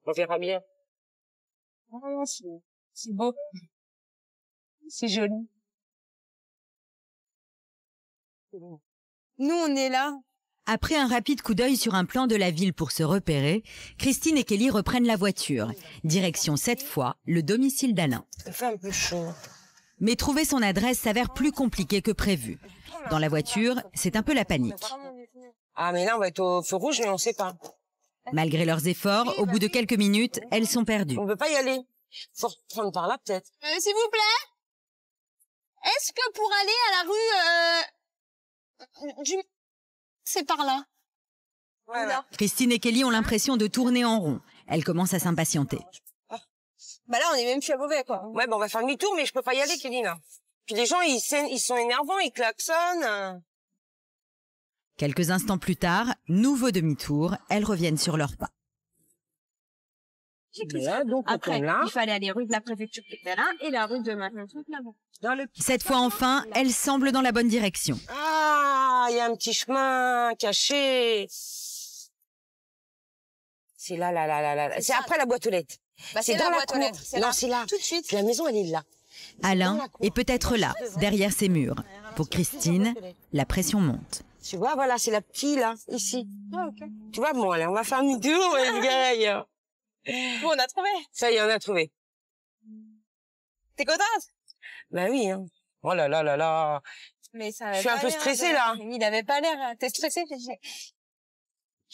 On verra bien. Oh, c'est beau. C'est joli. Nous, on est là. Après un rapide coup d'œil sur un plan de la ville pour se repérer, Christine et Kelly reprennent la voiture. Direction cette fois le domicile d'Alain. Il fait un peu chaud. Mais trouver son adresse s'avère plus compliqué que prévu. Dans la voiture, c'est un peu la panique. Ah, mais là, on va être au feu rouge, mais on sait pas. Malgré leurs efforts, au bout de quelques minutes, elles sont perdues. On peut pas y aller. Faut reprendre par là, peut-être. S'il vous plaît, est-ce que pour aller à la rue du... C'est par là. Voilà. Christine et Kelly ont l'impression de tourner en rond. Elles commencent à s'impatienter. Bah là, on est même plus à Beauvais, quoi. Ouais, on va faire demi-tour, mais je peux pas y aller, Kéline. Puis les gens, ils sont énervants, ils klaxonnent. Quelques instants plus tard, nouveau demi-tour, elles reviennent sur leurs pas. Là, donc, Après, là. il fallait aller rue de la préfecture qui était là et la rue de Macron là-bas. Cette fois enfin, elles semblent dans la bonne direction. Ah, il y a un petit chemin caché. C'est là. C'est après la boîte aux lettres. Bah, c'est dans la la boîte aux cour. lettres. C'est Non, là. c'est là. Tout de suite. La maison, elle est là. Alain est peut-être là, derrière ces murs. Pour Christine, la pression monte. Tu vois, voilà, c'est la petite, là, ici. Ah, ok. Tu vois, bon, allez, on va faire un tour, les gars. Bon, on a trouvé. Ça y est, on a trouvé. T'es contente? Bah oui, hein. Oh là là là là. Mais ça je suis un peu stressée, là. Il avait pas l'air. T'es stressée?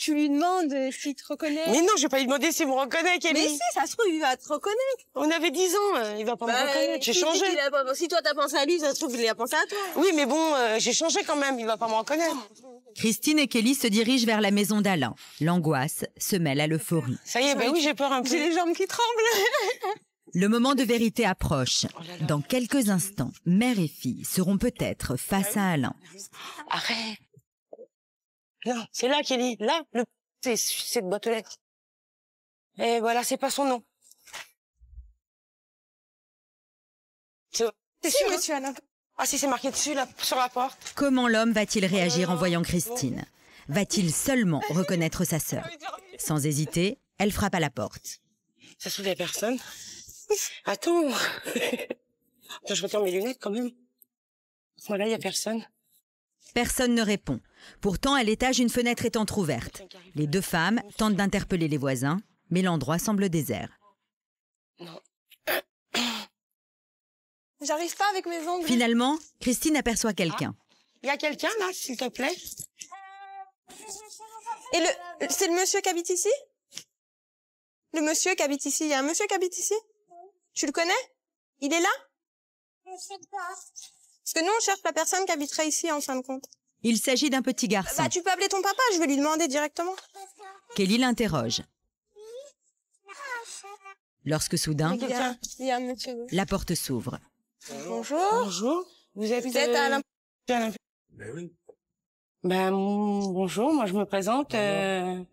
Tu lui demandes s'il te reconnaît. Mais non, je vais pas lui demander s'il me reconnaît, Kelly. Mais si, ça se trouve, il va te reconnaître. On avait 10 ans, il va pas me reconnaître. J'ai changé. Si toi t'as pensé à lui, ça se trouve, il a pensé à toi. Oui, mais bon, j'ai changé quand même, il va pas me reconnaître. Christine et Kelly se dirigent vers la maison d'Alain. L'angoisse se mêle à l'euphorie. Ça y est, ben oui, j'ai peur un peu. J'ai les jambes qui tremblent. Le moment de vérité approche. Dans quelques instants, mère et fille seront peut-être face à Alain. Arrête. Non, c'est là, Kelly. Là, c'est cette boîte aux lettres. Et voilà, c'est pas son nom. C'est sûr, monsieur Alain. Ah si, c'est marqué dessus, là, sur la porte. Comment l'homme va-t-il réagir en voyant Christine? Va-t-il seulement reconnaître sa sœur? Sans hésiter, elle frappe à la porte. Ça se trouve, il y a personne. Attends. Attends, je retire mes lunettes quand même. Voilà, il y a personne. Personne ne répond. Pourtant, à l'étage, une fenêtre est entrouverte. Les deux femmes tentent d'interpeller les voisins, mais l'endroit semble désert. Non. J'arrive pas avec mes ongles. Finalement, Christine aperçoit quelqu'un. Il y a quelqu'un là, s'il te plaît? Et c'est le monsieur qui habite ici? Le monsieur qui habite ici, il y a un monsieur qui habite ici? Tu le connais? Il est là? Je sais pas. Parce que nous, on cherche la personne qui habiterait ici, en fin de compte. Il s'agit d'un petit garçon. Bah, tu peux appeler ton papa, je vais lui demander directement. Kelly l'interroge. Lorsque soudain, Il y a un monsieur. la porte s'ouvre. Bonjour. Bonjour. Vous êtes Alain? Ben oui. Ben, bonjour, moi je me présente. Je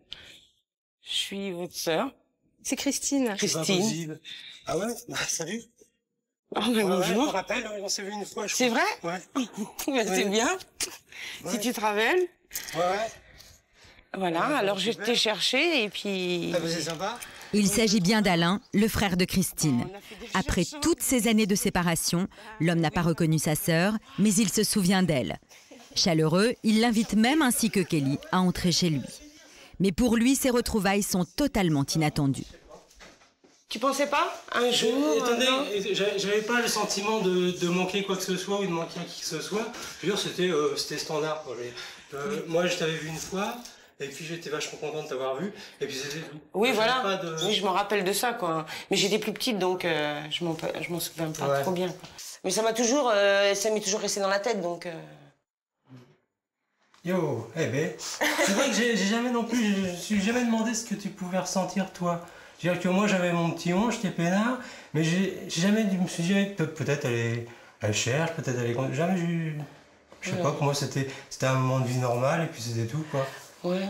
suis votre sœur. C'est Christine. Christine. Ah ouais? Bah, salut. Oh, ben bonjour. Je me rappelle, on s'est vu une fois, je crois. C'est vrai? Ouais. Ben, c'est bien. Ouais. Si tu te rappelles. Ouais. Voilà, alors je t'ai cherché et puis... C'est sympa. Il s'agit bien d'Alain, le frère de Christine. Après toutes ces années de séparation, l'homme n'a pas reconnu sa sœur, mais il se souvient d'elle. Chaleureux, il l'invite même, ainsi que Kelly, à entrer chez lui. Mais pour lui, ces retrouvailles sont totalement inattendues. Tu pensais pas un jour? Attendez, j'avais pas le sentiment de manquer quoi que ce soit ou de manquer à qui que ce soit. Je veux dire, c'était standard. Quoi. Moi, je t'avais vu une fois, et puis j'étais vachement content de t'avoir vu, et puis c'était tout. Oui, voilà. Oui, je me rappelle de ça, quoi. Mais j'étais plus petite, donc je m'en souviens pas trop bien. Quoi. Mais ça m'est toujours resté dans la tête, donc... Yo, eh ben, c'est vrai que j'ai jamais non plus, je me suis jamais demandé ce que tu pouvais ressentir, toi. Je veux dire que moi, j'avais mon petit onge, j'étais peinard, mais je me suis dit, peut-être elle cherche, peut-être elle est... Jamais je sais pas, pour moi, c'était un moment de vie normal, et puis c'était tout, quoi. Ouais.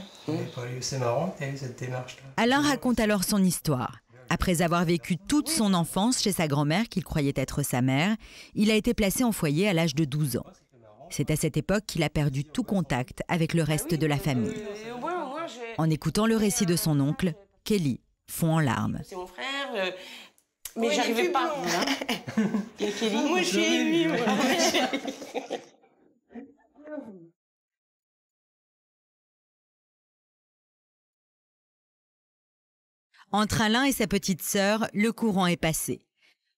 C'est marrant que tu aies eu cette démarche-là. Alain raconte alors son histoire. Après avoir vécu toute son enfance chez sa grand-mère, qu'il croyait être sa mère, il a été placé en foyer à l'âge de 12 ans. C'est à cette époque qu'il a perdu tout contact avec le reste de la famille. En écoutant le récit de son oncle, Kelly fond en larmes. C'est mon frère, mais j'arrivais pas. Il y a Kelly. Moi, je suis émue. Entre Alain et sa petite sœur, le courant est passé.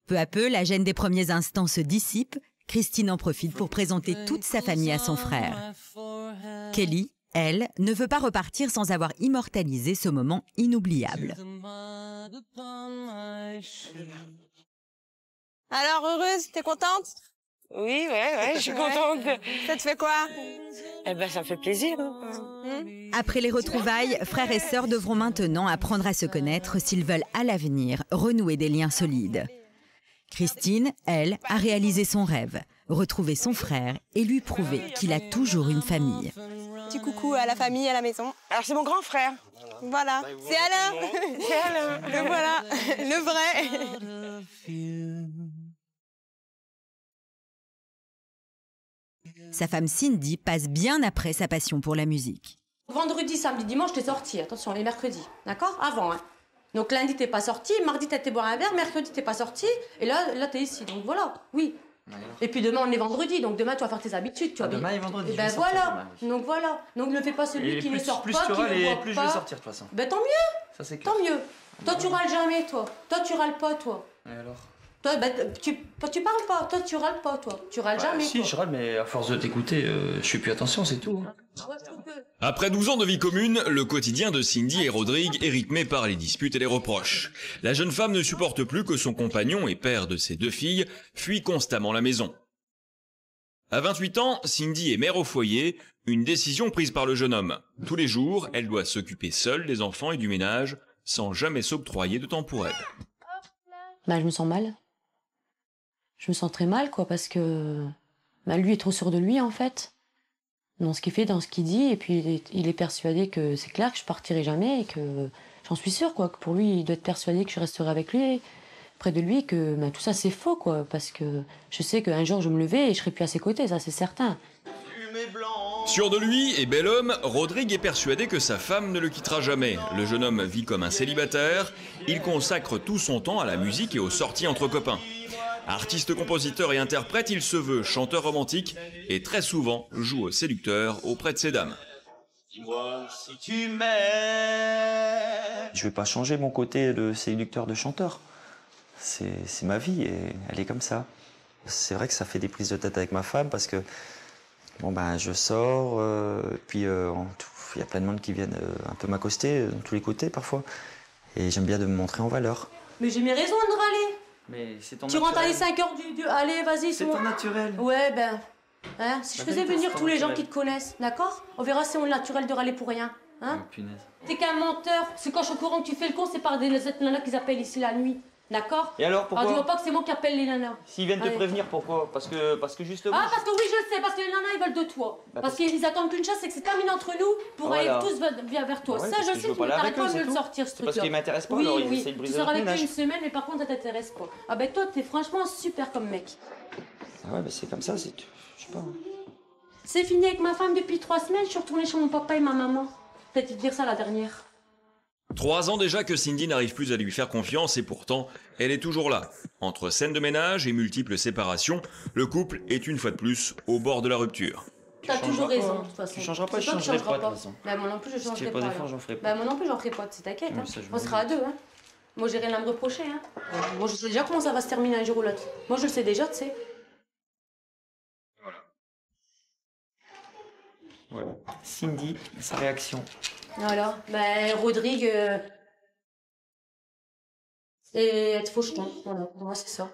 Peu à peu, la gêne des premiers instants se dissipe. Christine en profite pour présenter toute sa famille à son frère. Kelly, elle, ne veut pas repartir sans avoir immortalisé ce moment inoubliable. Alors, heureuse, t'es contente? Oui, ouais, je suis contente. Ça te fait quoi? Eh ben, ça me fait plaisir. Après les retrouvailles, frères et sœurs devront maintenant apprendre à se connaître s'ils veulent à l'avenir renouer des liens solides. Christine, elle, a réalisé son rêve, retrouver son frère et lui prouver qu'il a toujours une famille. Petit coucou à la famille, à la maison. Alors c'est mon grand frère. Voilà, c'est Alain. C'est Alain. Le voilà, le vrai. Sa femme Cindy passe bien après sa passion pour la musique. Vendredi, samedi, dimanche, t'es sorti. Attention, les mercredis. D'accord? Avant, hein. Donc lundi, t'es pas sorti. Mardi, t'as été boire un verre. Mercredi, t'es pas sorti. Et là, t'es ici. Donc voilà, oui. Et puis demain, on est vendredi. Donc demain, tu vas faire tes habitudes. Tu vois, demain est vendredi. Et ben voilà. Donc voilà. Donc ne fais pas celui qui ne sort pas, qui ne boit pas. Plus je vais sortir, de toute façon. Ben tant mieux. Ça, c'est clair. Tant mieux. Toi, tu râles jamais, toi. Toi, tu râles pas, toi. Et alors? Toi, tu parles pas. Toi, tu râles pas, toi. Tu râles jamais, Si, toi. je râle, mais à force de t'écouter, je fais plus attention, c'est tout. Après 12 ans de vie commune, le quotidien de Cindy et Rodrigue est rythmé par les disputes et les reproches. La jeune femme ne supporte plus que son compagnon et père de ses 2 filles fuit constamment la maison. À 28 ans, Cindy est mère au foyer, une décision prise par le jeune homme. Tous les jours, elle doit s'occuper seule des enfants et du ménage, sans jamais s'octroyer de temps pour elle. Bah, je me sens mal. Je me sens très mal, quoi, parce que lui est trop sûr de lui, en fait. Dans ce qu'il fait, dans ce qu'il dit, et puis il est persuadé que c'est clair que je partirai jamais, et que j'en suis sûre, quoi, que pour lui, il doit être persuadé que je resterai avec lui, près de lui, que tout ça c'est faux, quoi, parce que je sais qu'un jour je me levais et je serai plus à ses côtés, ça c'est certain. Sûr de lui et bel homme, Rodrigue est persuadé que sa femme ne le quittera jamais. Le jeune homme vit comme un célibataire, il consacre tout son temps à la musique et aux sorties entre copains. Artiste, compositeur et interprète, il se veut chanteur romantique et très souvent joue au séducteur auprès de ses dames. Dis-moi si tu m'aimes. Je vais pas changer mon côté de séducteur de chanteur. C'est ma vie et elle est comme ça. C'est vrai que ça fait des prises de tête avec ma femme parce que bon ben je sors, puis il y a plein de monde qui viennent un peu m'accoster de tous les côtés parfois. Et j'aime bien de me montrer en valeur. Mais j'ai mes raisons de râler. Mais c'est ton Tu naturel. rentres à les 5h du... Allez, vas-y. C'est ton naturel. Ouais, ben... Hein, si je faisais venir tous les gens naturel. qui te connaissent, d'accord? On verra si on est naturel de râler pour rien. Hein? Punaise. T'es qu'un menteur. C'est quand je suis au courant que tu fais le con, c'est par des nanas qu'ils appellent ici la nuit. D'accord? Et alors, pourquoi? dis-moi pas que c'est moi qui appelle les nanas. S'ils viennent te Allez. prévenir, pourquoi? Parce que justement... Ah, parce que oui, je le sais, parce que les nanas, ils veulent de toi. Bah, parce qu'ils attendent qu'une chose, c'est que c'est terminé entre nous pour Voilà. aller tous vers toi. Ah ouais, ça, parce je que sais je que veux tu pas aller n'arrêtes avec eux, pas de c'est me le tout. sortir, ce C'est parce truc-là. qu'ils m'intéressent pas, oui, alors ils oui. essaient de briser Tu sors notre avec eux ménage. une semaine, mais par contre, ça t'intéresse pas. Ah ben toi, t'es franchement super comme mec. Ah ouais, bah c'est comme ça, c'est... Je sais pas. C'est fini avec ma femme depuis 3 semaines, je suis retournée chez mon papa et ma maman. Peut-être dire ça la dernière. 3 ans déjà que Cindy n'arrive plus à lui faire confiance et pourtant, elle est toujours là. Entre scènes de ménage et multiples séparations, le couple est une fois de plus au bord de la rupture. T'as toujours raison, de toute façon. Tu changeras pas, C'est je toi qui changerai changeras pas, de toute façon. Bah moi non plus, je Si tu changerai fais pas pas. d'effort, alors. j'en ferai pas. Bah moi non plus, j'en ferai pas, c'est t'inquiète. Oui, Hein. ça, je On m'en sera à doute. 2, hein. Moi j'ai rien à me reprocher, hein. Moi je sais déjà comment ça va se terminer un jour ou l'autre. Moi je le sais déjà, tu sais. Voilà. Cindy, sa réaction. Voilà. Ben Rodrigue... Et être faucheton, voilà. Moi c'est ça.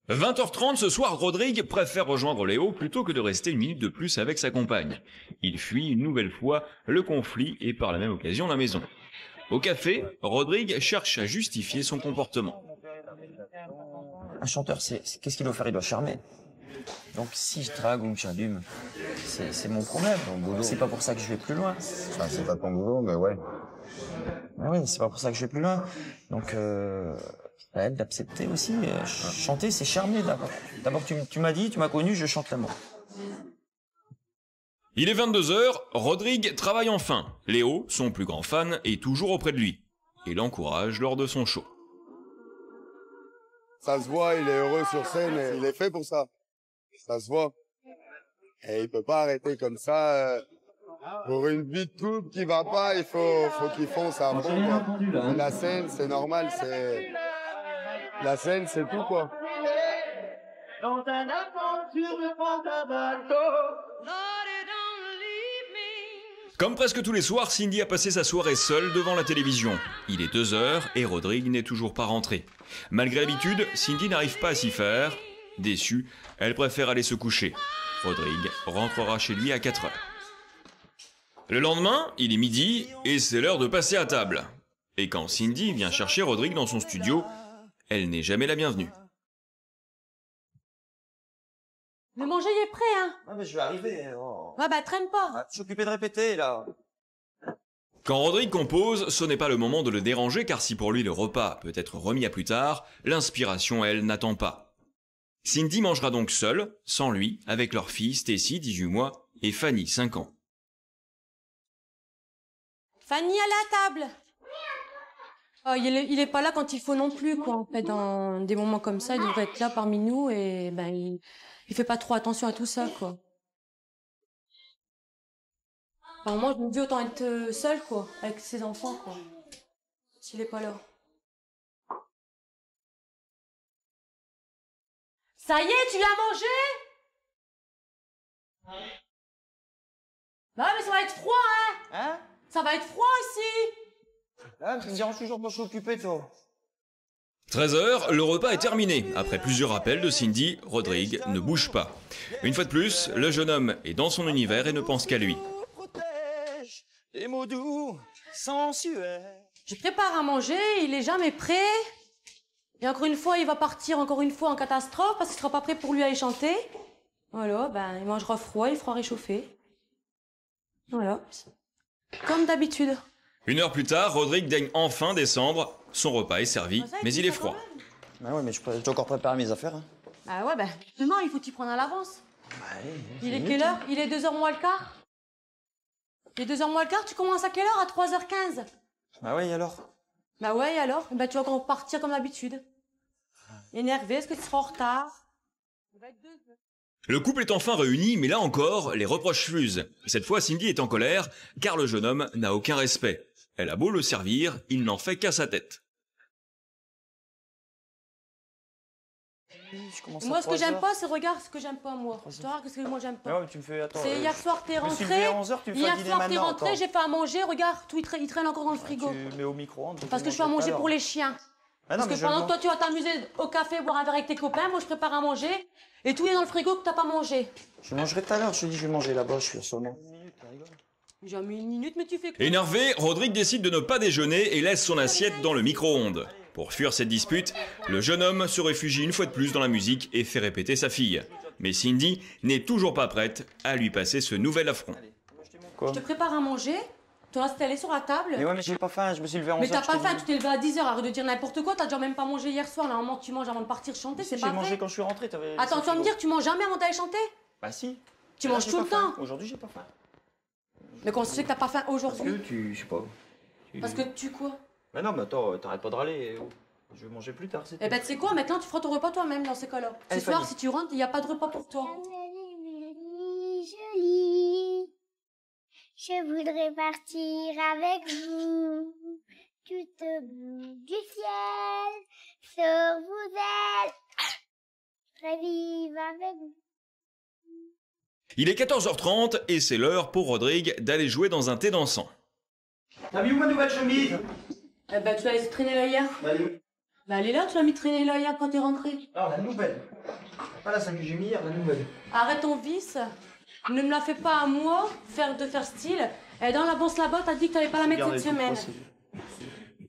20h30 ce soir, Rodrigue préfère rejoindre Léo plutôt que de rester une minute de plus avec sa compagne. Il fuit une nouvelle fois le conflit et par la même occasion la maison. Au café, Rodrigue cherche à justifier son comportement. Un chanteur, qu'est-ce qu'il doit faire? Il doit charmer. Donc si je drague ou que j'allume, c'est mon problème. C'est pas pour ça que je vais plus loin. Enfin, c'est pas ton boulot, mais ouais. Ah oui, c'est pas pour ça que je vais plus loin. Donc, à elle d'accepter aussi. Chanter, c'est charmer d'abord. D'abord, tu m'as dit, tu m'as connu, je chante l'amour. Il est 22h, Rodrigue travaille enfin. Léo, son plus grand fan, est toujours auprès de lui et l'encourage lors de son show. Ça se voit, il est heureux sur scène, et il est fait pour ça. Ça se voit. Et il peut pas arrêter comme ça. Pour une vie de couple qui va pas, il faut qu'il fonce à fond, quoi. La scène, c'est normal, la scène, c'est tout, quoi. Dans un aventure, je prends un bateau. Comme presque tous les soirs, Cindy a passé sa soirée seule devant la télévision. Il est 2h et Rodrigue n'est toujours pas rentré. Malgré l'habitude, Cindy n'arrive pas à s'y faire. Déçue, elle préfère aller se coucher. Rodrigue rentrera chez lui à 4h. Le lendemain, il est midi et c'est l'heure de passer à table. Et quand Cindy vient chercher Rodrigue dans son studio, elle n'est jamais la bienvenue. Le manger il est prêt, hein. Ah mais je vais arriver. Oh. Ouais, bah traîne pas. Ah, je suis occupé de répéter, là. Quand Rodrigue compose, ce n'est pas le moment de le déranger car si pour lui le repas peut être remis à plus tard, l'inspiration, elle, n'attend pas. Cindy mangera donc seule, sans lui, avec leur fille Stacy, 18 mois, et Fanny, 5 ans. Fanny à la table. Oh, il est pas là quand il faut non plus, quoi. En fait, dans des moments comme ça, il devrait être là parmi nous et ben il fait pas trop attention à tout ça, quoi. Enfin, moi, je me dis autant être seule, quoi, avec ses enfants, quoi. S'il est pas là. Ça y est, tu l'as mangé? Bah ouais, mais ça va être froid, hein? Hein? Ça va être froid ici! Ah, tu me déranges toujours, moi je suis occupé, toi. 13h, le repas est terminé. Après plusieurs appels de Cindy, Rodrigue ne bouge pas. Une fois de plus, le jeune homme est dans son univers et ne pense qu'à lui. Des mots doux, sensuels. Je prépare à manger, il est jamais prêt. Et encore une fois, il va partir encore une fois en catastrophe parce qu'il sera pas prêt pour lui aller chanter. Voilà, ben il mangera froid, il fera réchauffer. Voilà. Comme d'habitude. 1 heure plus tard, Rodrigue daigne enfin descendre. Son repas est servi, mais il est froid. Bah ouais, mais je dois encore préparer mes affaires. Hein. Ah ouais, ben demain, il faut t'y prendre à l'avance. Il est quelle heure? Il est 2h moins le quart. Il est 2h moins le quart, tu commences à quelle heure? À 3h15. Bah ouais, et alors? Bah ouais, et alors? Bah tu vas encore partir comme d'habitude. Énervé, est-ce que tu seras en retard? Le couple est enfin réuni, mais là encore, les reproches fusent. Cette fois, Cindy est en colère, car le jeune homme n'a aucun respect. Elle a beau le servir, il n'en fait qu'à sa tête. Moi, ce que j'aime pas, c'est regarde ce que j'aime pas, moi. Tu vois, ce que moi j'aime pas. Ouais, tu me fais, attends. C'est hier soir, t'es rentré. À 11h, tu me fais hier dîner soir, t'es maintenant, rentré, attends. j'ai fait à manger, regarde, tout il traîne encore dans le frigo. Tu mets au micro-ondes. Parce que je fais à manger pour les chiens. Ah non, Parce que pendant que toi, tu vas t'amuser au café, boire un verre avec tes copains, moi, je prépare à manger. Et tout est dans le frigo que t'as pas mangé. Je mangerai tout à l'heure, je te dis, je vais manger là-bas, je suis assommé. J'ai mis 1 minute, mais tu fais quoi? Énervé, Rodrigue décide de ne pas déjeuner et laisse son assiette dans le micro-ondes. Pour fuir cette dispute, le jeune homme se réfugie une fois de plus dans la musique et fait répéter sa fille. Mais Cindy n'est toujours pas prête à lui passer ce nouvel affront. Je te prépare à manger, tu restes allé sur la table. Mais ouais, mais j'ai pas faim, je me suis levé à 11h. Mais t'as pas faim, tu t'es levé à 10h, arrête de dire n'importe quoi, t'as déjà même pas mangé hier soir, normalement tu manges avant de partir chanter, c'est pas vrai. J'ai mangé quand je suis rentré, t'avais... Attends, tu vas me dire que tu manges jamais avant d'aller chanter? Bah si. Tu manges tout le temps. Aujourd'hui, j'ai pas faim. Mais quand tu sais que t'as pas faim aujourd'hui? Parce que tu... je sais pas. Parce que tu quoi? Mais non, mais attends, t'arrêtes pas de râler. Je vais manger plus tard, c'est tout. Eh ben tu sais quoi, maintenant tu feras ton repas toi-même dans ces cas-là. Ce Allez, soir, Fanny. si tu rentres, il n'y a pas de repas pour toi. Jolie, je voudrais partir avec vous, toute bleue du ciel, sur vos ailes, très vive avec vous. Il est 14h30 et c'est l'heure pour Rodrigue d'aller jouer dans un thé dansant. T'as mis où ma nouvelle chemise? Eh ben tu l'as laissé traîner là hier. Bah, elle est où? Bah elle est là, tu l'as mis traîner là hier quand t'es rentré. Non, la nouvelle. Pas la celle que j'ai mis hier, la nouvelle. Arrête ton vice. Ne me la fais pas à moi, de faire style. Et dans la bourse là-bas, t'as dit que t'allais pas la mettre cette semaine.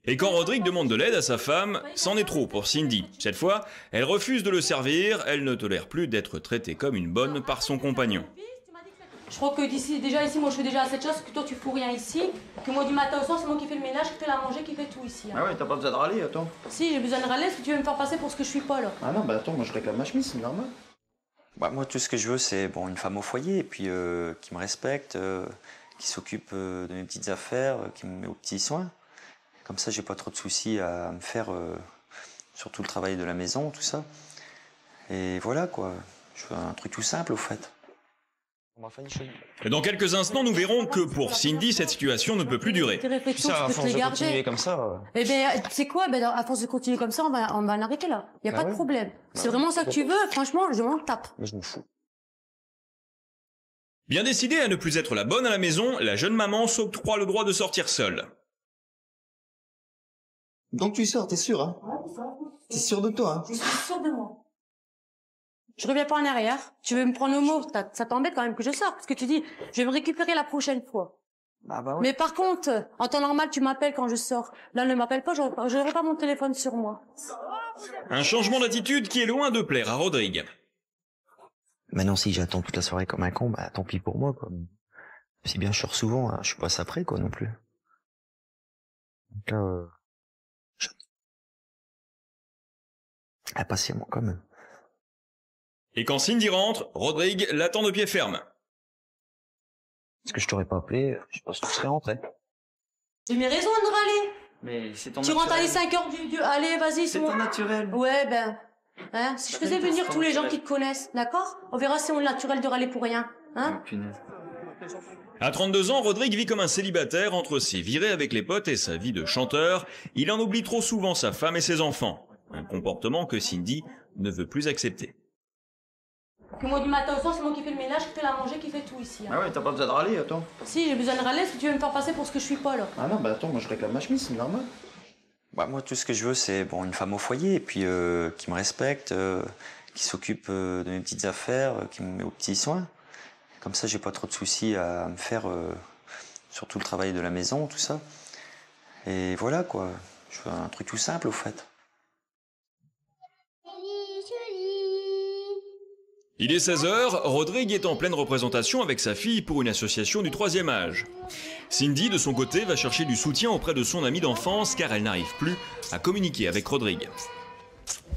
Et quand Rodrigue demande de l'aide à sa femme, c'en est trop pour Cindy. Cette fois, elle refuse de le servir, elle ne tolère plus d'être traitée comme une bonne par son compagnon. Je crois que d'ici, déjà ici, moi je fais déjà assez de choses, que toi tu fous rien ici, que moi du matin au soir c'est moi qui fais le ménage, qui fais la manger, qui fait tout ici. Hein. Ah ouais, t'as pas besoin de râler, attends. Si, j'ai besoin de râler, est-ce que tu veux me faire passer pour ce que je suis pas là? Ah non, bah attends, moi je réclame ma chemise, c'est normal. Bah, moi, tout ce que je veux, c'est bon, une femme au foyer, et puis qui me respecte, qui s'occupe de mes petites affaires, qui me met aux petits soins. Comme ça, j'ai pas trop de soucis à me faire, surtout le travail de la maison, tout ça. Et voilà, quoi. Je veux un truc tout simple, au fait. Dans quelques instants, nous verrons que pour Cindy, cette situation ne peut plus durer. Tes réflexions, tu peux te les garder. comme ça. Eh bien, tu sais quoi, ben, à force de continuer comme ça, on va en arrêter là. Y a pas de problème. C'est vraiment ça que tu veux, franchement, je m'en tape. Mais je m'en fous. Bien décidée à ne plus être la bonne à la maison, la jeune maman s'octroie le droit de sortir seule. Donc tu sors, t'es sûr, hein? T'es sûr de toi, hein? Je suis sûre de moi. Je reviens pas en arrière. Tu veux me prendre au mot, ça t'embête quand même que je sorte, parce que tu dis, je vais me récupérer la prochaine fois. Ah bah ouais. Mais par contre, en temps normal, tu m'appelles quand je sors. Là, ne m'appelle pas, j'aurai pas mon téléphone sur moi. Un changement d'attitude qui est loin de plaire à Rodrigue. Maintenant, si j'attends toute la soirée comme un con, bah tant pis pour moi, quoi. Si bien je sors souvent, hein, je suis pas ça près, quoi, non plus. Donc là, patiemment, quand même. Et quand Cindy rentre, Rodrigue l'attend de pied ferme. Est-ce que je t'aurais pas appelé? Je sais pas si tu serais rentré. J'ai mes raisons de râler. Mais c'est ton Tu rentres à les 5h du... Allez, vas-y, c'est ton naturel. Ouais, ben... Hein, si je faisais venir tous les gens qui te connaissent, d'accord? On verra si on est naturel de râler pour rien. Hein? À 32 ans, Rodrigue vit comme un célibataire entre ses virées avec les potes et sa vie de chanteur. Il en oublie trop souvent sa femme et ses enfants. Un comportement que Cindy ne veut plus accepter. Que moi, du matin au soir, c'est moi qui fais le ménage, qui fais la manger, qui fait tout ici. Hein. Ah ouais, t'as pas besoin de râler, attends. Si, j'ai besoin de râler, si tu veux me faire passer pour ce que je suis pas, là. Ah non, bah attends, moi je réclame ma chemise, c'est normal. Bah, moi, tout ce que je veux, c'est bon, une femme au foyer, et puis qui me respecte, qui s'occupe de mes petites affaires, qui me met aux petits soins. Comme ça, j'ai pas trop de soucis à me faire, surtout le travail de la maison, tout ça. Et voilà, quoi. Je veux un truc tout simple, au fait. Il est 16h, Rodrigue est en pleine représentation avec sa fille pour une association du 3e âge. Cindy, de son côté, va chercher du soutien auprès de son amie d'enfance car elle n'arrive plus à communiquer avec Rodrigue.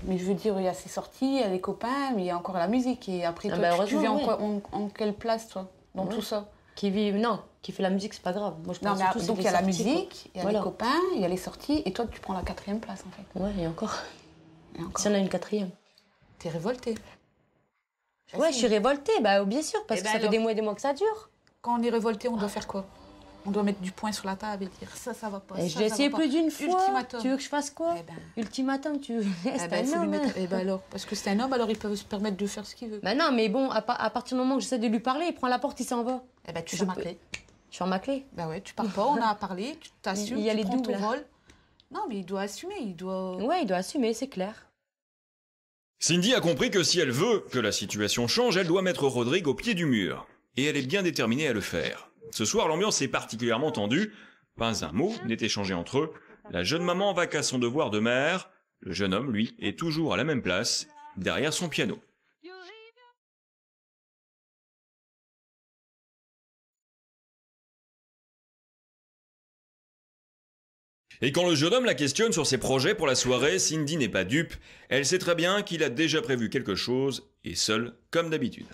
Mais je veux dire, il y a ses sorties, il y a les copains, mais il y a encore la musique. Et après, toi, tu vis en quelle place, toi, dans tout ça? Qui vit, non, qui fait la musique, c'est pas grave. Moi, je non, pense mais donc il y a la musique, il y a voilà. les copains, il y a les sorties, et toi, tu prends la 4e place, en fait. Ouais, et encore. Si on a une 4e. T'es révoltée? Ouais, je suis révoltée, bah bien sûr, parce que ça fait des mois et des mois que ça dure. Quand on est révolté, on doit faire quoi? On doit mettre du poing sur la table et dire ça va pas. Et je l'ai essayé plus d'une fois. Ultimatum. Tu veux que je fasse quoi? Ultimatum, tu veux. C'est un homme. Eh ben alors, parce que c'est un homme, alors il peut se permettre de faire ce qu'il veut. Bah non, mais bon, à partir du moment où j'essaie de lui parler, il prend la porte, il s'en va. Eh ben tu fermes ma clé. Je ferme ma clé. Bah ouais, tu pars pas, on a à parler, tu t'assumes, il y a tu les prends doubles, ton rôle. Non, mais il doit assumer, il doit... Ouais, il doit assumer, c'est clair. Cindy a compris que si elle veut que la situation change, elle doit mettre Rodrigue au pied du mur. Et elle est bien déterminée à le faire. Ce soir, l'ambiance est particulièrement tendue. Pas un mot n'est échangé entre eux. La jeune maman va qu'à son devoir de mère. Le jeune homme, lui, est toujours à la même place, derrière son piano. Et quand le jeune homme la questionne sur ses projets pour la soirée, Cindy n'est pas dupe. Elle sait très bien qu'il a déjà prévu quelque chose, et seul, comme d'habitude.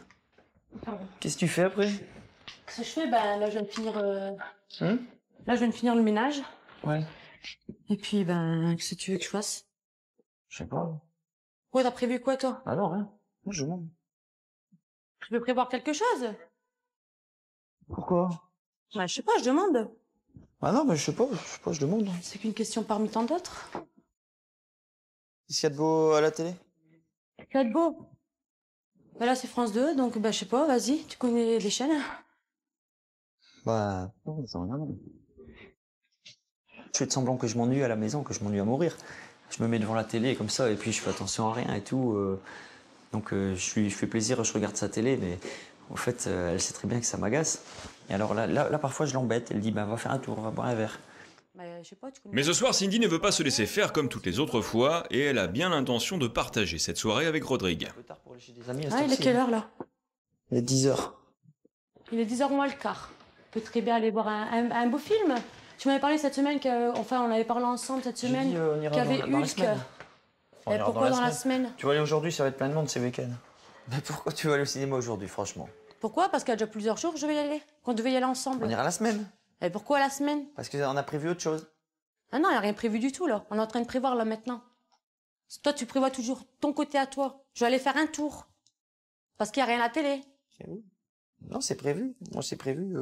Qu'est-ce que tu fais après? Ce que je fais, ben là je viens de finir... Là je viens de finir le ménage. Ouais. Et puis ben, qu'est-ce que tu veux que je fasse? Je sais pas. Ouais, t'as prévu quoi toi? Ah non, rien. Moi je demande. Tu veux prévoir quelque chose? Pourquoi? Bah je sais pas, je demande. Ah non, mais je sais pas, je demande. C'est qu'une question parmi tant d'autres. Qu'est-ce qu'il y a de beau à la télé? Qu'est-ce qu'il y a de beau? Bah là c'est France 2, donc bah je sais pas, vas-y, tu connais les chaînes? Bah, non, ça rien. Je fais de semblant que je m'ennuie à la maison, que je m'ennuie à mourir. Je me mets devant la télé comme ça, et puis je fais attention à rien et tout. Donc je fais plaisir, je regarde sa télé, mais en fait, elle sait très bien que ça m'agace. Et alors là, parfois, je l'embête. Elle dit, bah, va faire un tour, on va boire un verre. Je sais pas, tu connais... Mais ce soir, Cindy ne veut pas se laisser faire comme toutes les autres fois, et elle a bien l'intention de partager cette soirée avec Rodrigue. Ah, il est quelle heure là? Il est 10h. Il est 10h moins le quart. On peut très bien aller voir un beau film. Tu m'avais parlé cette semaine, enfin on avait parlé ensemble cette semaine, qu'il y avait Hulk. Et pourquoi dans la semaine? Tu vas aller aujourd'hui, ça va être plein de monde ces week-ends. Mais pourquoi tu vas aller au cinéma aujourd'hui, franchement? Pourquoi? Parce qu'il y a déjà plusieurs jours que je vais y aller, qu'on devait y aller ensemble. On ira la semaine. Et pourquoi la semaine? Parce qu'on a prévu autre chose. Ah non, il n'y a rien prévu du tout là. On est en train de prévoir là maintenant. Toi, tu prévois toujours ton côté à toi. Je vais aller faire un tour. Parce qu'il n'y a rien à la télé. C'est où? Non, c'est prévu. Moi, c'est prévu.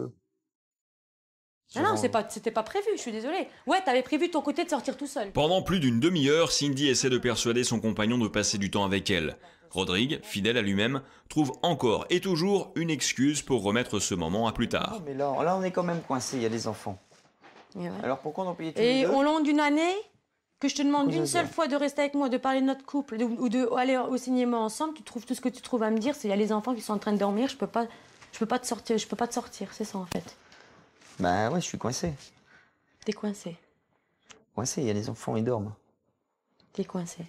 Ah non, c'était pas prévu, je suis désolée. Ouais, t'avais prévu de ton côté de sortir tout seul. Pendant plus d'une demi-heure, Cindy essaie de persuader son compagnon de passer du temps avec elle. Rodrigue, fidèle à lui-même, trouve encore et toujours une excuse pour remettre ce moment à plus tard. Non, mais là, on est quand même coincé, il y a des enfants. Ouais. Alors pourquoi on en paye tous les Et deux? au long d'une année, que je te demande une seule fois de rester avec moi, de parler de notre couple, ou de aller au cinéma ensemble, tu trouves tout ce que tu trouves à me dire, c'est il y a les enfants qui sont en train de dormir, je peux pas te sortir, c'est ça en fait. Bah ouais, je suis coincé. T'es coincé. Coincé, il y a les enfants, ils dorment. T'es coincé.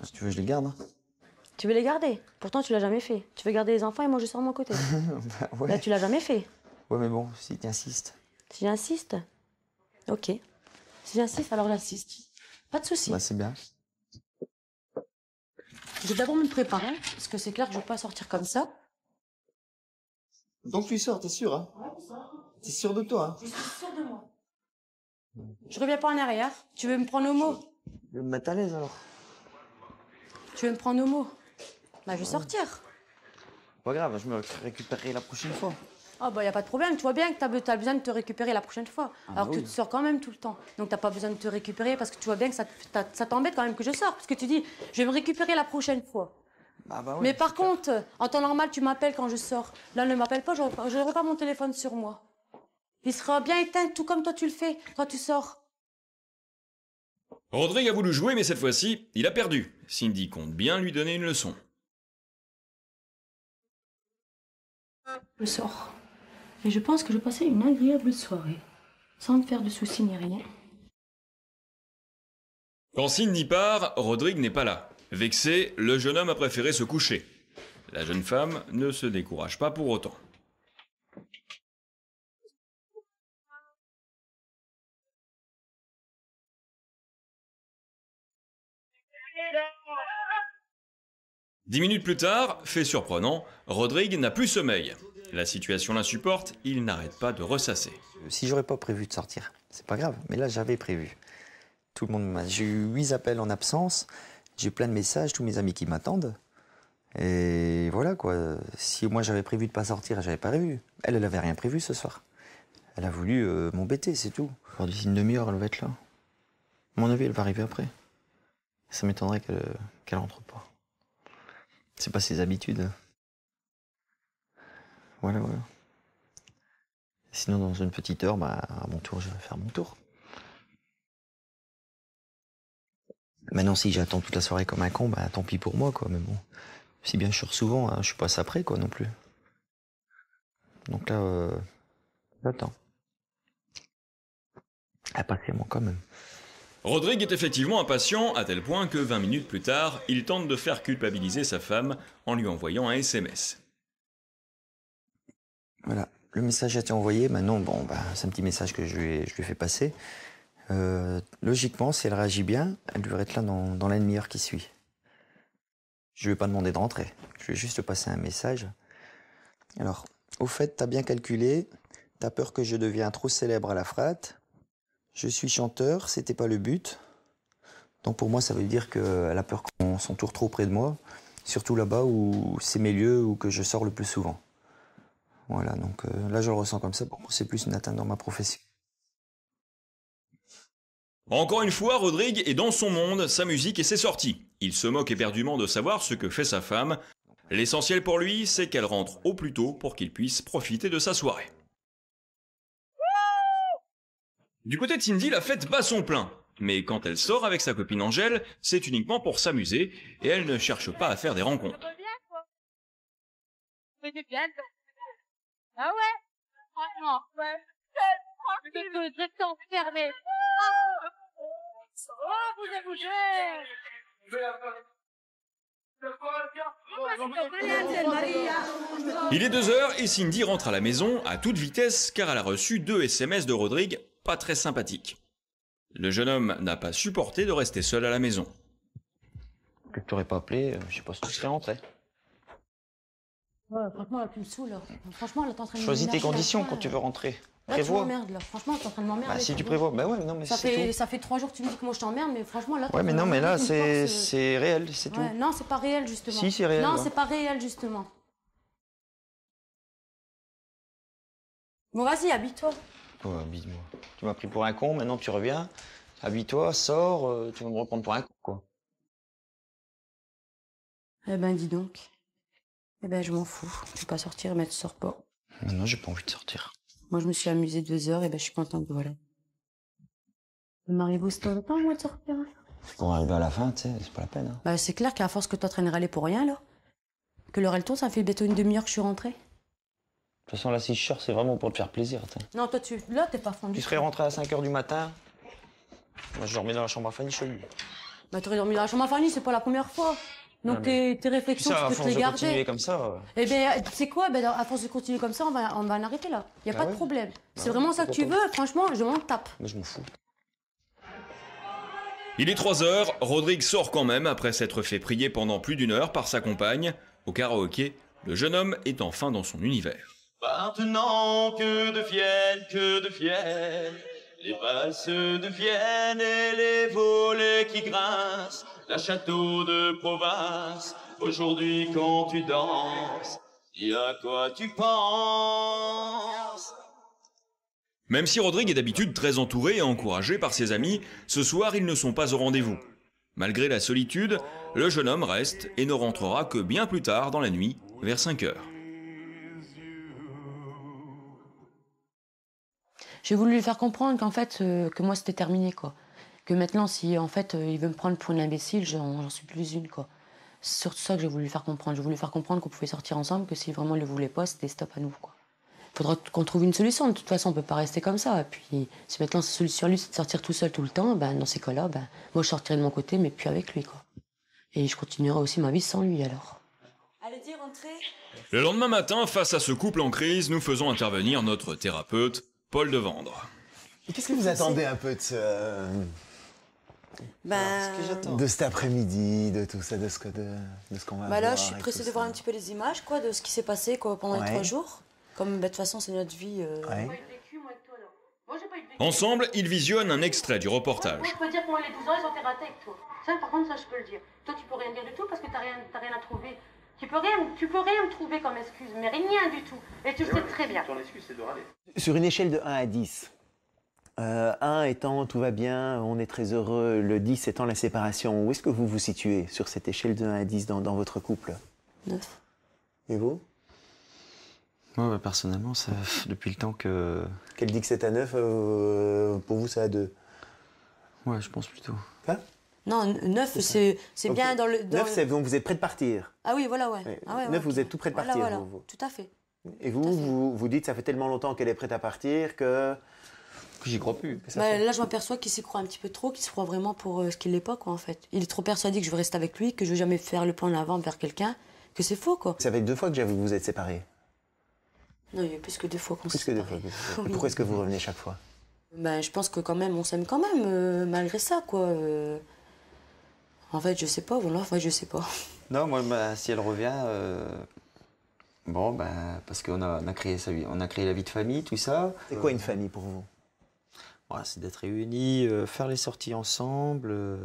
Si tu veux, je les garde. Hein. Tu veux les garder? Pourtant, tu l'as jamais fait. Tu veux garder les enfants et moi, je sors de mon côté. Bah, ouais. Là, tu l'as jamais fait. Ouais, mais bon, si tu insistes. Si j'insiste? Ok. Si j'insiste, alors j'insiste. Pas de souci. Bah, c'est bien. Je vais d'abord me préparer, parce que c'est clair que je ne vais pas sortir comme ça. Donc tu sors, t'es sûr, hein? Ouais, je sors. T'es sûr de toi, hein? Je suis sûre de moi. Je reviens pas en arrière. Tu veux me prendre au mot? Je vais me mettre à l'aise, alors. Tu veux me prendre au mot? Bah, je vais sortir. Pas grave, je me récupérerai la prochaine fois. Oh, bah, y a pas de problème. Tu vois bien que t'as besoin de te récupérer la prochaine fois. Alors que tu sors quand même tout le temps. Donc, t'as pas besoin de te récupérer parce que tu vois bien que ça t'embête quand même que je sors. Parce que tu dis, je vais me récupérer la prochaine fois. Mais par contre, en temps normal, tu m'appelles quand je sors. Là, ne m'appelle pas, je n'aurai pas mon téléphone sur moi. Il sera bien éteint, tout comme toi tu le fais quand tu sors. Rodrigue a voulu jouer, mais cette fois-ci, il a perdu. Cindy compte bien lui donner une leçon. Je sors. Et je pense que je passais une agréable soirée. Sans me faire de soucis ni rien. Quand Cindy part, Rodrigue n'est pas là. Vexé, le jeune homme a préféré se coucher. La jeune femme ne se décourage pas pour autant. Dix minutes plus tard, fait surprenant, Rodrigue n'a plus sommeil. La situation l'insupporte, il n'arrête pas de ressasser. Si j'aurais pas prévu de sortir, c'est pas grave, mais là j'avais prévu. Tout le monde m'a... J'ai eu 8 appels en absence, j'ai plein de messages, tous mes amis qui m'attendent. Et voilà quoi, si moi j'avais prévu de pas sortir, j'avais pas prévu. Elle avait rien prévu ce soir. Elle a voulu m'embêter, c'est tout. Alors d'ici une demi-heure, elle va être là. À mon avis, elle va arriver après. Ça m'étonnerait qu'elle rentre pas. C'est pas ses habitudes. Voilà. Sinon, dans une petite heure, à mon tour, je vais faire mon tour. Maintenant, si j'attends toute la soirée comme un con, tant pis pour moi, quoi. Mais bon, si bien je sors souvent, hein, je suis pas ça près, quoi, non plus. Donc là, j'attends. Impatiemment, quand même. Rodrigue est effectivement impatient, à tel point que 20 minutes plus tard, il tente de faire culpabiliser sa femme en lui envoyant un SMS. Voilà, le message a été envoyé. Maintenant, c'est un petit message que je lui fais passer. Logiquement, si elle réagit bien, elle devrait être là dans la demi-heure qui suit. Je lui ai pas demandé de rentrer. Je lui ai juste passé un message. Alors, au fait, t'as bien calculé. T'as peur que je devienne trop célèbre à la frate. Je suis chanteur, c'était pas le but. Donc pour moi, ça veut dire qu'elle a peur qu'on s'entoure trop près de moi. Surtout là-bas où c'est mes lieux où que je sors le plus souvent. Voilà, donc là je le ressens comme ça. Pour moi, c'est plus une atteinte dans ma profession. Encore une fois, Rodrigue est dans son monde, sa musique et ses sorties. Il se moque éperdument de savoir ce que fait sa femme. L'essentiel pour lui, c'est qu'elle rentre au plus tôt pour qu'il puisse profiter de sa soirée. Du côté de Cindy, la fête bat son plein. Mais quand elle sort avec sa copine Angèle, c'est uniquement pour s'amuser et elle ne cherche pas à faire des rencontres. Ah ouais? Franchement, ouais. Fermé. Oh, vous avez bougé. Il est 2h et Cindy rentre à la maison à toute vitesse car elle a reçu 2 SMS de Rodrigue pas très sympathiques. Le jeune homme n'a pas supporté de rester seul à la maison. Que tu t'aurais pas appelé, je sais pas si tu serais rentré. Ouais, franchement, là, tu me saoules. Franchement, là, t'es en train de Choisis tes conditions quand tu veux rentrer. Là, prévois. tu m'emmerdes, là. Franchement, t'es en train de m'emmerder. Si tu prévois, ouais, non, mais c'est tout. Ça fait 3 jours que tu me dis que moi je t'emmerde, mais franchement, là... Ouais, mais non, mais là, c'est réel, c'est tout. Ouais, non, c'est pas réel, justement. Si, c'est réel. Non, c'est pas réel, justement. Bon, vas-y, habille-toi. Ouais, habille-moi. Tu m'as pris pour un con, maintenant tu reviens. Habille-toi, sors, tu vas me reprendre pour un con, quoi. Eh ben, dis donc. Eh ben, je m'en fous. Tu veux pas sortir, mais tu sors pas. Non, j'ai pas envie de sortir. Moi, je me suis amusée 2 heures, et ben, je suis contente, voilà. Marie-Beau, c'est pas le temps, moi, de sortir. C'est pour arriver à la fin, tu sais, c'est pas la peine. Hein. Bah, c'est clair qu'à force que t'entraînes à aller pour rien, là. Que l'heure elle tourne, ça fait bientôt une demi-heure que je suis rentrée. De toute façon, là, si je sors, c'est vraiment pour te faire plaisir. Non, toi, là, t'es pas fondu. Tu serais rentré à 5h du matin. Moi, je dormais dans la chambre à Fanny, chez lui. Bah, t'aurais dormi dans la chambre à Fanny, c'est pas la première fois. Donc, tes réflexions, ça, tu peux te les garder. Continuer comme ça. Eh bien, tu sais quoi, à force de continuer comme ça, on va en arrêter là. Y a pas de problème. C'est vraiment ça que tu veux, franchement, je m'en tape. Mais je m'en fous. Il est 3h, Rodrigue sort quand même après s'être fait prier pendant plus d'1 heure par sa compagne. Au karaoké, le jeune homme est enfin dans son univers. Maintenant que deviennent les valses de Vienne et les volets qui grincent, la château de province. Aujourd'hui quand tu danses, dis à quoi tu penses. Même si Rodrigue est d'habitude très entouré et encouragé par ses amis, ce soir ils ne sont pas au rendez-vous. Malgré la solitude, le jeune homme reste et ne rentrera que bien plus tard dans la nuit, vers 5 heures. J'ai voulu lui faire comprendre qu'en fait, que moi c'était terminé, quoi. Que maintenant, si en fait il veut me prendre pour une imbécile, j'en suis plus une, quoi. C'est surtout ça que j'ai voulu lui faire comprendre. J'ai voulu lui faire comprendre qu'on pouvait sortir ensemble, que si vraiment il le voulait pas, c'était stop à nous, quoi. Faudra qu'on trouve une solution. De toute façon, on peut pas rester comme ça. Et puis, si maintenant sa solution à lui, c'est de sortir tout seul tout le temps, ben dans ces cas-là, ben moi je sortirai de mon côté, mais plus avec lui, quoi. Et je continuerai aussi ma vie sans lui, alors. Allez-y, rentrez. Le lendemain matin, face à ce couple en crise, nous faisons intervenir notre thérapeute, Paul Devendre. Qu'est-ce que vous attendez un peu de ce... de cet après-midi, de tout ça, de ce qu'on va voir. Là, je suis pressée de voir un petit peu les images, quoi, de ce qui s'est passé, quoi, pendant les 3 jours. Comme, de toute façon, c'est notre vie. Ensemble, ils visionnent un extrait du reportage. Moi, je peux dire que moi, les 12 ans, ils ont été ratés avec toi. Ça, par contre, ça, je peux le dire. Toi, tu peux rien dire du tout parce que t'as rien à trouver. Tu peux rien me trouver comme excuse, mais rien du tout. Et tu le sais très bien. Ton excuse, c'est de râler. Sur une échelle de 1 à 10, 1 étant tout va bien, on est très heureux, le 10 étant la séparation, où est-ce que vous vous situez sur cette échelle de 1 à 10 dans votre couple? 9. Et vous? Moi, personnellement, ça, depuis le temps que... Qu'elle dit que c'est à 9, pour vous, c'est à 2? Ouais, je pense plutôt. Hein? Non, 9, c'est okay. Bien dans le... 9, c'est donc vous êtes prêt de partir? Ah oui, voilà, ouais. Ah ouais 9, vous êtes tout prêt de partir, voilà. vous. Tout à fait. Et vous dites, ça fait tellement longtemps qu'elle est prête à partir que j'y crois plus. Là, je m'aperçois qu'il s'y croit un petit peu trop, qu'il se croit vraiment pour ce qu'il n'est pas, quoi, en fait. Il est trop persuadé que je veux rester avec lui, que je veux jamais faire le pas en avant vers quelqu'un, que c'est faux, quoi. Ça fait 2 fois que vous vous êtes séparés? Non, il y a plus que 2 fois qu'on s'est séparés. Plus que 2 fois. Oui. Pourquoi est-ce que vous revenez chaque fois? Je pense que quand même, on s'aime quand même, malgré ça, quoi. En fait, je sais pas, voilà, je sais pas. Non, moi, si elle revient, parce qu'on a créé la vie de famille, tout ça. C'est quoi une famille pour vous? C'est d'être réunis, faire les sorties ensemble,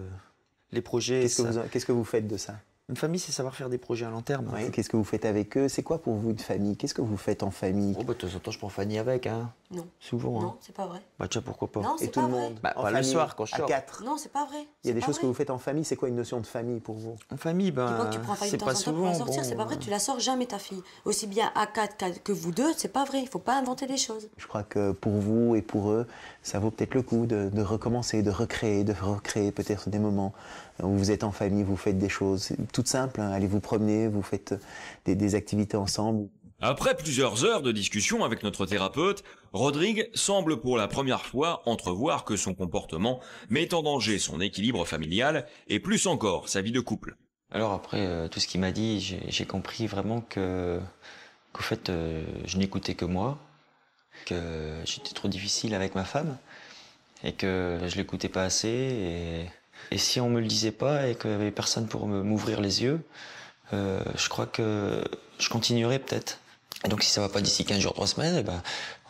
les projets. Qu'est-ce que vous faites de ça? Une famille, c'est savoir faire des projets à long terme. Ouais. Qu'est-ce que vous faites avec eux? C'est quoi pour vous une famille? Qu'est-ce que vous faites en famille? De temps en temps, je prends Fanny avec, hein. Non. Souvent. Non, c'est pas vrai. Tiens, pourquoi pas? Non, et tout le monde. Pas le soir, quand je sors. À 4. Non, c'est pas vrai. Il y a des choses que vous faites en famille. C'est quoi une notion de famille pour vous? En famille, tu prends Fanny de temps en temps pour la sortir, c'est pas vrai. Tu la sors jamais, ta fille. Aussi bien à 4 que vous deux, c'est pas vrai. Il faut pas inventer des choses. Je crois que pour vous et pour eux, ça vaut peut-être le coup de recommencer, de recréer peut-être des moments où vous êtes en famille, vous faites des choses toutes simples. Allez vous promener, vous faites des activités ensemble. Après plusieurs heures de discussion avec notre thérapeute, Rodrigue semble pour la première fois entrevoir que son comportement met en danger son équilibre familial et plus encore sa vie de couple. Alors après tout ce qu'il m'a dit, j'ai compris vraiment qu'en fait je n'écoutais que moi, que j'étais trop difficile avec ma femme et que je l'écoutais pas assez et si on me le disait pas et qu'il y avait personne pour m'ouvrir les yeux, je crois que je continuerai peut-être. Et donc si ça va pas d'ici 15 jours, 3 semaines,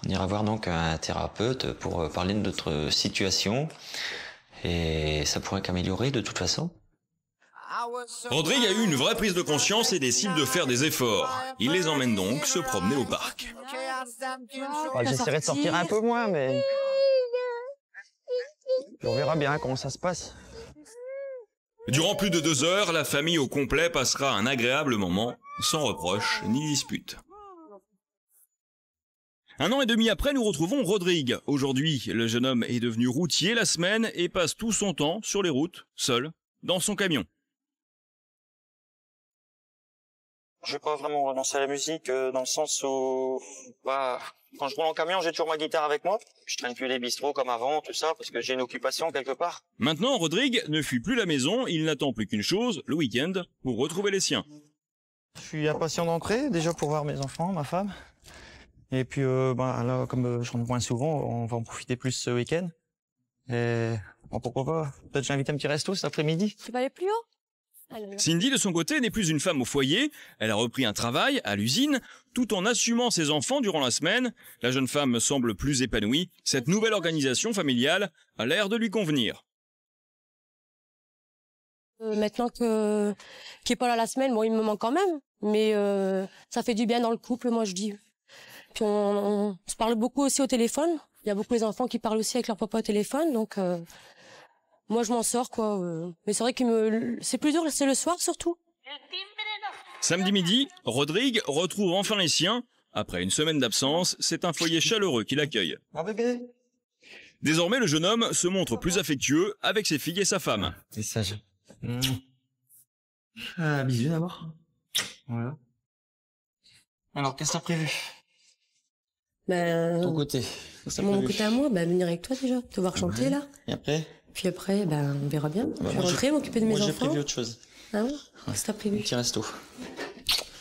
on ira voir donc un thérapeute pour parler de notre situation et ça pourrait qu'améliorer de toute façon. Rodrigue a eu une vraie prise de conscience et décide de faire des efforts. Il les emmène donc se promener au parc. J'essaierai de sortir un peu moins, mais on verra bien comment ça se passe. Durant plus de 2 heures, la famille au complet passera un agréable moment, sans reproche ni dispute. 1 an et demi après, nous retrouvons Rodrigue. Aujourd'hui, le jeune homme est devenu routier la semaine et passe tout son temps sur les routes, seul, dans son camion. Je vais pas vraiment renoncer à la musique dans le sens où quand je roule en camion, j'ai toujours ma guitare avec moi. Je traîne plus les bistrots comme avant, tout ça, parce que j'ai une occupation quelque part. Maintenant, Rodrigue ne fuit plus la maison, il n'attend plus qu'une chose, le week-end, pour retrouver les siens. Je suis impatient d'entrer, déjà pour voir mes enfants, ma femme. Et puis là, comme je rentre moins souvent, on va en profiter plus ce week-end. Et pourquoi pas, peut-être j'invite un petit resto cet après-midi. Tu vas aller plus haut? Cindy, de son côté, n'est plus une femme au foyer. Elle a repris un travail à l'usine, tout en assumant ses enfants durant la semaine. La jeune femme semble plus épanouie. Cette nouvelle organisation familiale a l'air de lui convenir. Maintenant qu'il est pas là la semaine, il me manque quand même. Mais ça fait du bien dans le couple, moi je dis. Puis on se parle beaucoup aussi au téléphone. Il y a beaucoup les enfants qui parlent aussi avec leur papa au téléphone, donc Moi, je m'en sors, quoi. Mais c'est vrai que c'est plus dur, c'est le soir, surtout. Samedi midi, Rodrigue retrouve enfin les siens. Après une semaine d'absence, c'est un foyer chaleureux qui l'accueille. Désormais, le jeune homme se montre plus affectueux avec ses filles et sa femme. C'est sage. Bisous d'abord. Voilà. Alors, qu'est-ce que t'as prévu? Ben, ton côté. Mon côté à moi, venir avec toi déjà, te voir chanter là. Et après? Puis après, on verra bien. Je vais rentrer, m'occuper de mes enfants. Moi, j'ai prévu autre chose. Ah ouais? Qu'est-ce que t'as prévu? Un petit resto.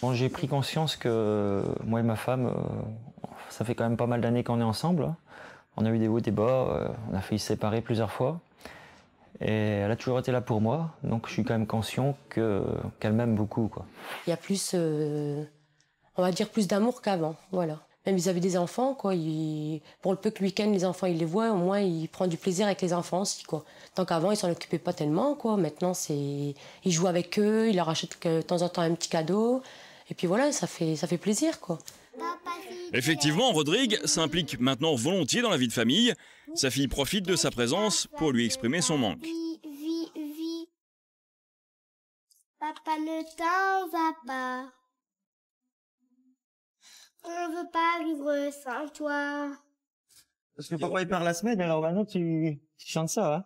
Bon, j'ai pris conscience que moi et ma femme, ça fait quand même pas mal d'années qu'on est ensemble. On a eu des hauts, des bas, on a failli se séparer plusieurs fois. Et elle a toujours été là pour moi, donc je suis quand même conscient qu'elle m'aime beaucoup, quoi. Il y a plus, on va dire, plus d'amour qu'avant, voilà. Même vis-à-vis des enfants, quoi. Pour le peu que le week-end, les enfants, ils les voient, au moins, il prend du plaisir avec les enfants aussi, quoi. Tant qu'avant, il s'en occupait pas tellement, quoi. Maintenant, il joue avec eux, il leur achète de temps en temps un petit cadeau. Et puis voilà, ça fait plaisir, quoi. Effectivement, Rodrigue s'implique maintenant volontiers dans la vie de famille. Sa fille profite de sa présence pour lui exprimer son manque. Vie. Papa, ne t'en va pas. On veut pas vivre sans toi. Parce que papa il part la semaine, alors maintenant tu chantes ça, hein?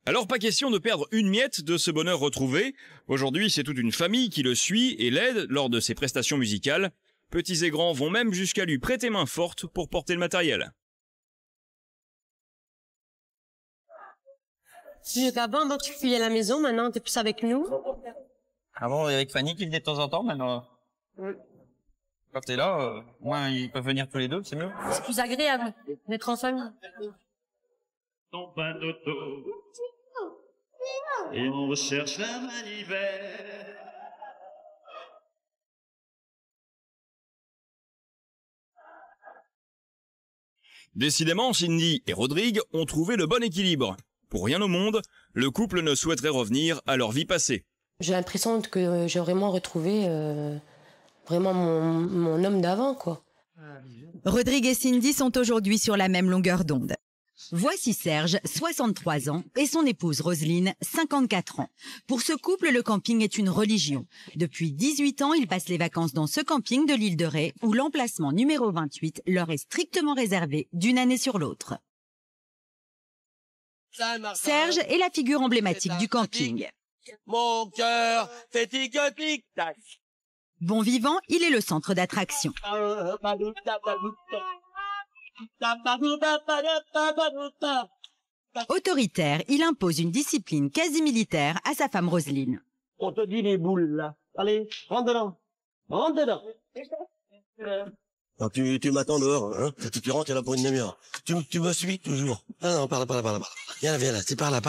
Alors pas question de perdre une miette de ce bonheur retrouvé. Aujourd'hui, c'est toute une famille qui le suit et l'aide lors de ses prestations musicales. Petits et grands vont même jusqu'à lui prêter main forte pour porter le matériel. Avant, donc tu fuyais à la maison, maintenant t'es plus avec nous. Avant, avec Fanny qui venait de temps en temps, maintenant. Quand t'es là, au moins ils peuvent venir tous les deux, c'est mieux. C'est plus agréable d'être en famille. Ton pain d'auto. Et on recherche la manivelle. Décidément, Cindy et Rodrigue ont trouvé le bon équilibre. Pour rien au monde, le couple ne souhaiterait revenir à leur vie passée. J'ai l'impression que j'ai vraiment retrouvé vraiment mon homme d'avant, quoi. Rodrigue et Cindy sont aujourd'hui sur la même longueur d'onde. Voici Serge, 63 ans, et son épouse Roselyne, 54 ans. Pour ce couple, le camping est une religion. Depuis 18 ans, ils passent les vacances dans ce camping de l'île de Ré, où l'emplacement numéro 28 leur est strictement réservé d'une année sur l'autre. Serge est la figure emblématique du camping. Mon cœur fait tic-tic-tac. Bon vivant, il est le centre d'attraction. Autoritaire, il impose une discipline quasi militaire à sa femme Roselyne. On te dit les boules, là. Allez, rentre dedans. Rentre dedans. Non, tu m'attends dehors, hein. Tu rentres, t'es là pour une demi-heure. Tu me suis toujours. Ah non, par là. Viens là, c'est par là.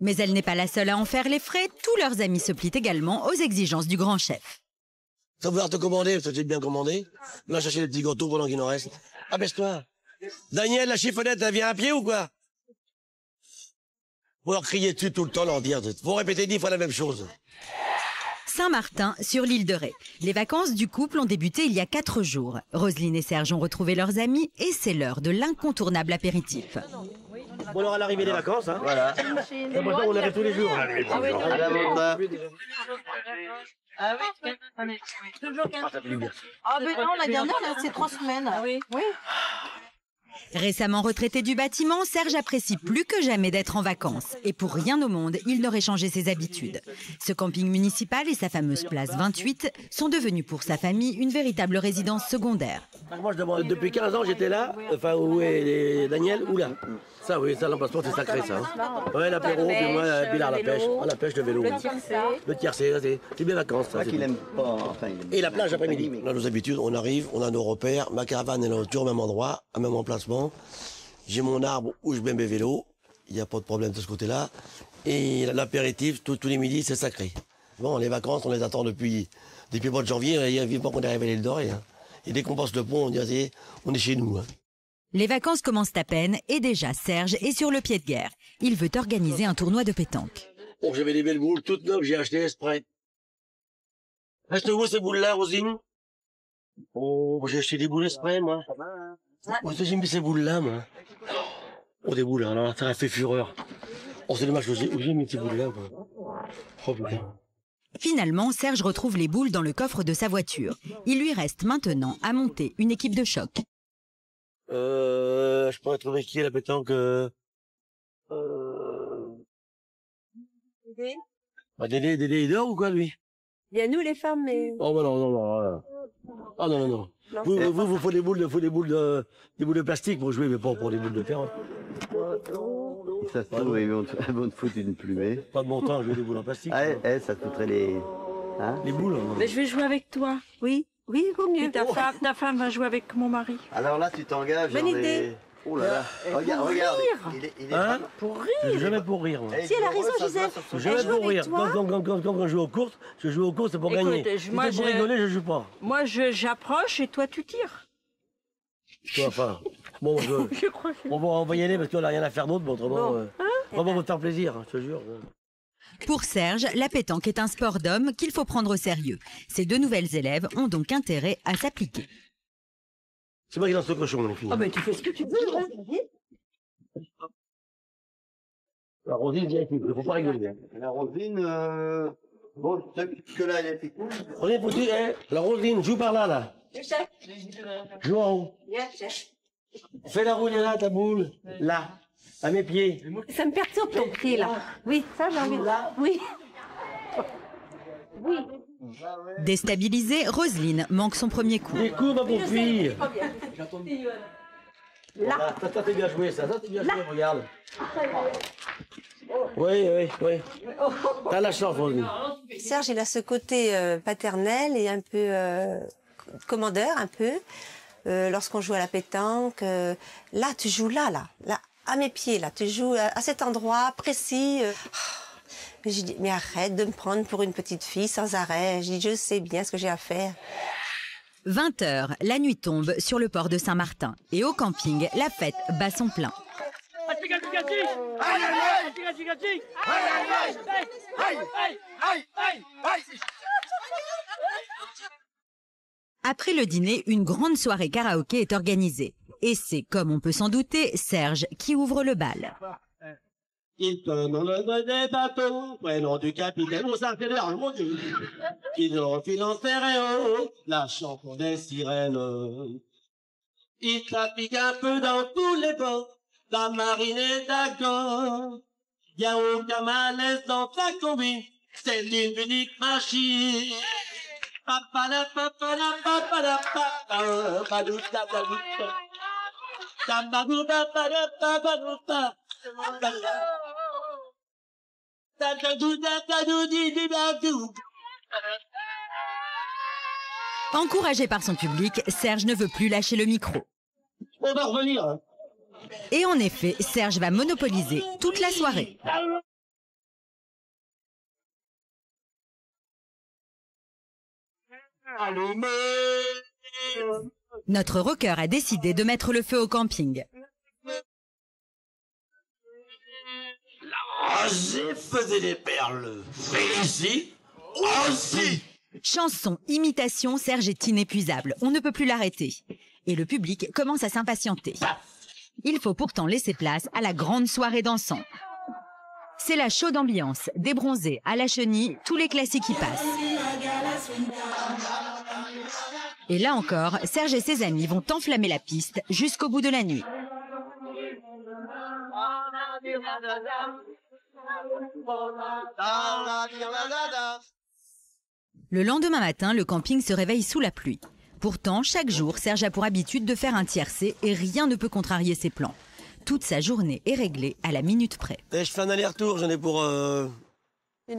Mais elle n'est pas la seule à en faire les frais. Tous leurs amis se plient également aux exigences du grand chef. Sans vouloir te commander, parce que j'ai bien commandé. Là, chercher les petits gâteaux pendant qu'il en reste. Abaisse-toi. Daniel, la chiffonnette, elle vient à pied ou quoi? Faut leur crier dessus tout le temps, leur dire. Faut répéter 10 fois la même chose. Saint-Martin, sur l'île de Ré. Les vacances du couple ont débuté il y a 4 jours. Roselyne et Serge ont retrouvé leurs amis et c'est l'heure de l'incontournable apéritif. Bon, alors à l'arrivée des vacances, hein. Voilà. Maintenant, on arrive tous les jours. Ah mais non, la dernière, c'est 3 semaines. Oui. Récemment retraité du bâtiment, Serge apprécie plus que jamais d'être en vacances. Et pour rien au monde, il n'aurait changé ses habitudes. Ce camping municipal et sa fameuse place 28 sont devenus pour sa famille une véritable résidence secondaire. Moi, je demande, depuis 15 ans, j'étais là. Enfin, où est Daniel? Où là? Ça, oui, ça, l'emplacement, c'est sacré, ça. Hein. Ouais, l'apéro, puis moi, puis là, la pêche. La pêche, le vélo. Le tiercé, c'est bien vacances. Ça, qu'il aime pas. Enfin, et la plage après-midi. On a nos habitudes, on arrive, on a nos repères. Ma caravane est là toujours au même endroit, au même emplacement. J'ai mon arbre où je mets mes vélos. Il n'y a pas de problème de ce côté-là. Et l'apéritif, tous les midis, c'est sacré. Bon, les vacances, on les attend depuis le mois de janvier. Il y a vivement qu'on est arrivé à l'île d'Orée. Hein. Et dès qu'on passe le pont, on dit, on est chez nous. Hein. Les vacances commencent à peine et déjà Serge est sur le pied de guerre. Il veut organiser un tournoi de pétanque. Bon, j'avais des belles boules toutes neuves, j'ai acheté exprès. Achetez-vous ces boules-là, Rosine? Oh, j'ai acheté des boules exprès, moi. Moi, j'ai mis ces boules-là, moi. Oh, des boules, alors ça a fait fureur. Oh, c'est dommage, j'ai mis ces boules-là. Oh, putain. Finalement, Serge retrouve les boules dans le coffre de sa voiture. Il lui reste maintenant à monter une équipe de choc. Je pourrais trouver qui est la pétanque Bah, Dédé, il dort ou quoi, lui? Il y a nous, les femmes, mais... Oh, bah non. Ah, non. Vous faut des boules de plastique pour jouer, mais pas pour des boules de fer. Hein. Ça se trouve, ils vont te foutre une plumée. Pas de mon temps à jouer des boules en plastique. Ah, ça te foutrait les... Hein? Les boules. Mais je vais jouer avec toi. Oui, il vaut mieux. Ta femme va jouer avec mon mari. Alors là, tu t'engages Bonne idée. Oh là là, regarde. Il est hein? Pour rire. Jamais pour rire. Moi. Si, elle a raison, Gisèle. Jamais pour rire. Quand je joue aux courses, c'est pour gagner. Si c'est pour rigoler, je joue pas. Moi, j'approche et toi, tu tires. Enfin, bon, on va y aller parce qu'on n'a rien à faire d'autre, mais autrement, on va vous faire plaisir, je te jure. Pour Serge, la pétanque est un sport d'homme qu'il faut prendre au sérieux. Ces deux nouvelles élèves ont donc intérêt à s'appliquer. C'est moi qui lance le cochon, les filles. Ah ben tu fais ce que tu veux, hein. La Rosine, il ne faut pas rigoler. La Rosine, bon, que là, elle était cool. La Rosine, joue par là. Joue en haut. Fais la roue là, ta boule. Là, à mes pieds. Ça me perturbe ton pied, là. Oui, ça j'ai envie. Oui. Oui. Déstabilisée, Roselyne manque son premier coup. Les coups, ma pauvre fille. Là. Ça t'es bien joué, ça t'es bien joué, regarde. Oui. T'as la chance, Roselyne. Serge, il a ce côté paternel et un peu commandeur, un peu. Lorsqu'on joue à la pétanque, là, tu joues là, à mes pieds, là. Tu joues à cet endroit précis. Je dis, mais arrête de me prendre pour une petite fille sans arrêt. Je dis, je sais bien ce que j'ai à faire. 20h, la nuit tombe sur le port de Saint-Martin. Et au camping, la fête bat son plein. Après le dîner, une grande soirée karaoké est organisée. Et c'est, comme on peut s'en douter, Serge qui ouvre le bal. Il tombe dans le des bateaux, prénom du capitaine, on s'accélère, mon Dieu. Il enfile en stéréo, la chanson des sirènes. Il trafique un peu dans tous les ports, la marine est d'accord. Y a aucun malaise dans ta combi, c'est une unique machine. Papala, papala, papala, papala, palouta, palouta. Tabarouta, palouta, palouta. Encouragé par son public, Serge ne veut plus lâcher le micro. On va revenir. Et en effet, Serge va monopoliser toute la soirée. Notre rocker a décidé de mettre le feu au camping. J'ai faisait des perles. Et ici aussi. Chanson, imitation, Serge est inépuisable. On ne peut plus l'arrêter. Et le public commence à s'impatienter. Il faut pourtant laisser place à la grande soirée dansante. C'est la chaude ambiance, des bronzés à la chenille, tous les classiques y passent. Et là encore, Serge et ses amis vont enflammer la piste jusqu'au bout de la nuit. Le lendemain matin, le camping se réveille sous la pluie. Pourtant, chaque jour, Serge a pour habitude de faire un tiercé et rien ne peut contrarier ses plans. Toute sa journée est réglée à la minute près. Je fais un aller-retour, j'en ai pour une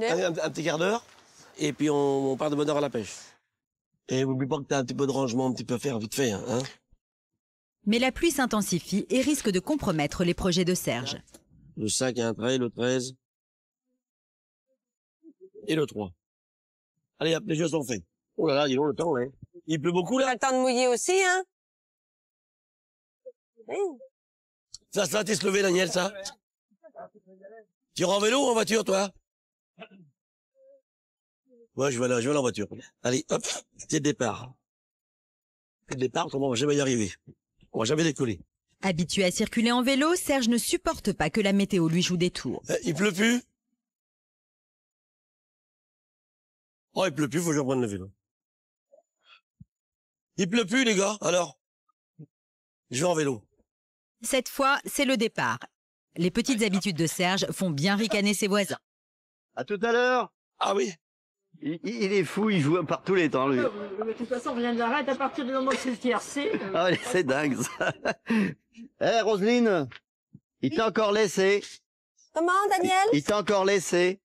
heure. Un petit quart d'heure. Et puis on part de bonne heure à la pêche. Et n'oublie pas que tu as un petit peu de rangement, un petit peu à faire vite fait. Hein. Mais la pluie s'intensifie et risque de compromettre les projets de Serge. Le 5 et un trait, le 13. Et le 3. Allez, hop, les jeux sont faits. Oh là là, dis donc, le temps, ouais. Il pleut beaucoup, là. T'as le temps de mouiller aussi, hein? Oui. Ça, t'es se levé, Daniel, ça? Tu iras en vélo ou en voiture, toi? Ouais, je vais aller en voiture. Allez, hop, c'est le départ. C'est le départ, autrement, on va jamais y arriver. On va jamais décoller. Habitué à circuler en vélo, Serge ne supporte pas que la météo lui joue des tours. Il pleut plus? Oh, il pleut plus, faut que je reprenne le vélo. Il pleut plus, les gars, alors? Je vais en vélo. Cette fois, c'est le départ. Les petites habitudes de Serge font bien ricaner ses voisins. À tout à l'heure. Ah oui. Il est fou, il joue par tous les temps, lui. De toute façon, rien n'arrête à partir du moment où c'est le tiercé. Ah, c'est dingue, ça. Eh, Roselyne, il t'a encore laissé. Comment, Daniel? Il t'a encore laissé.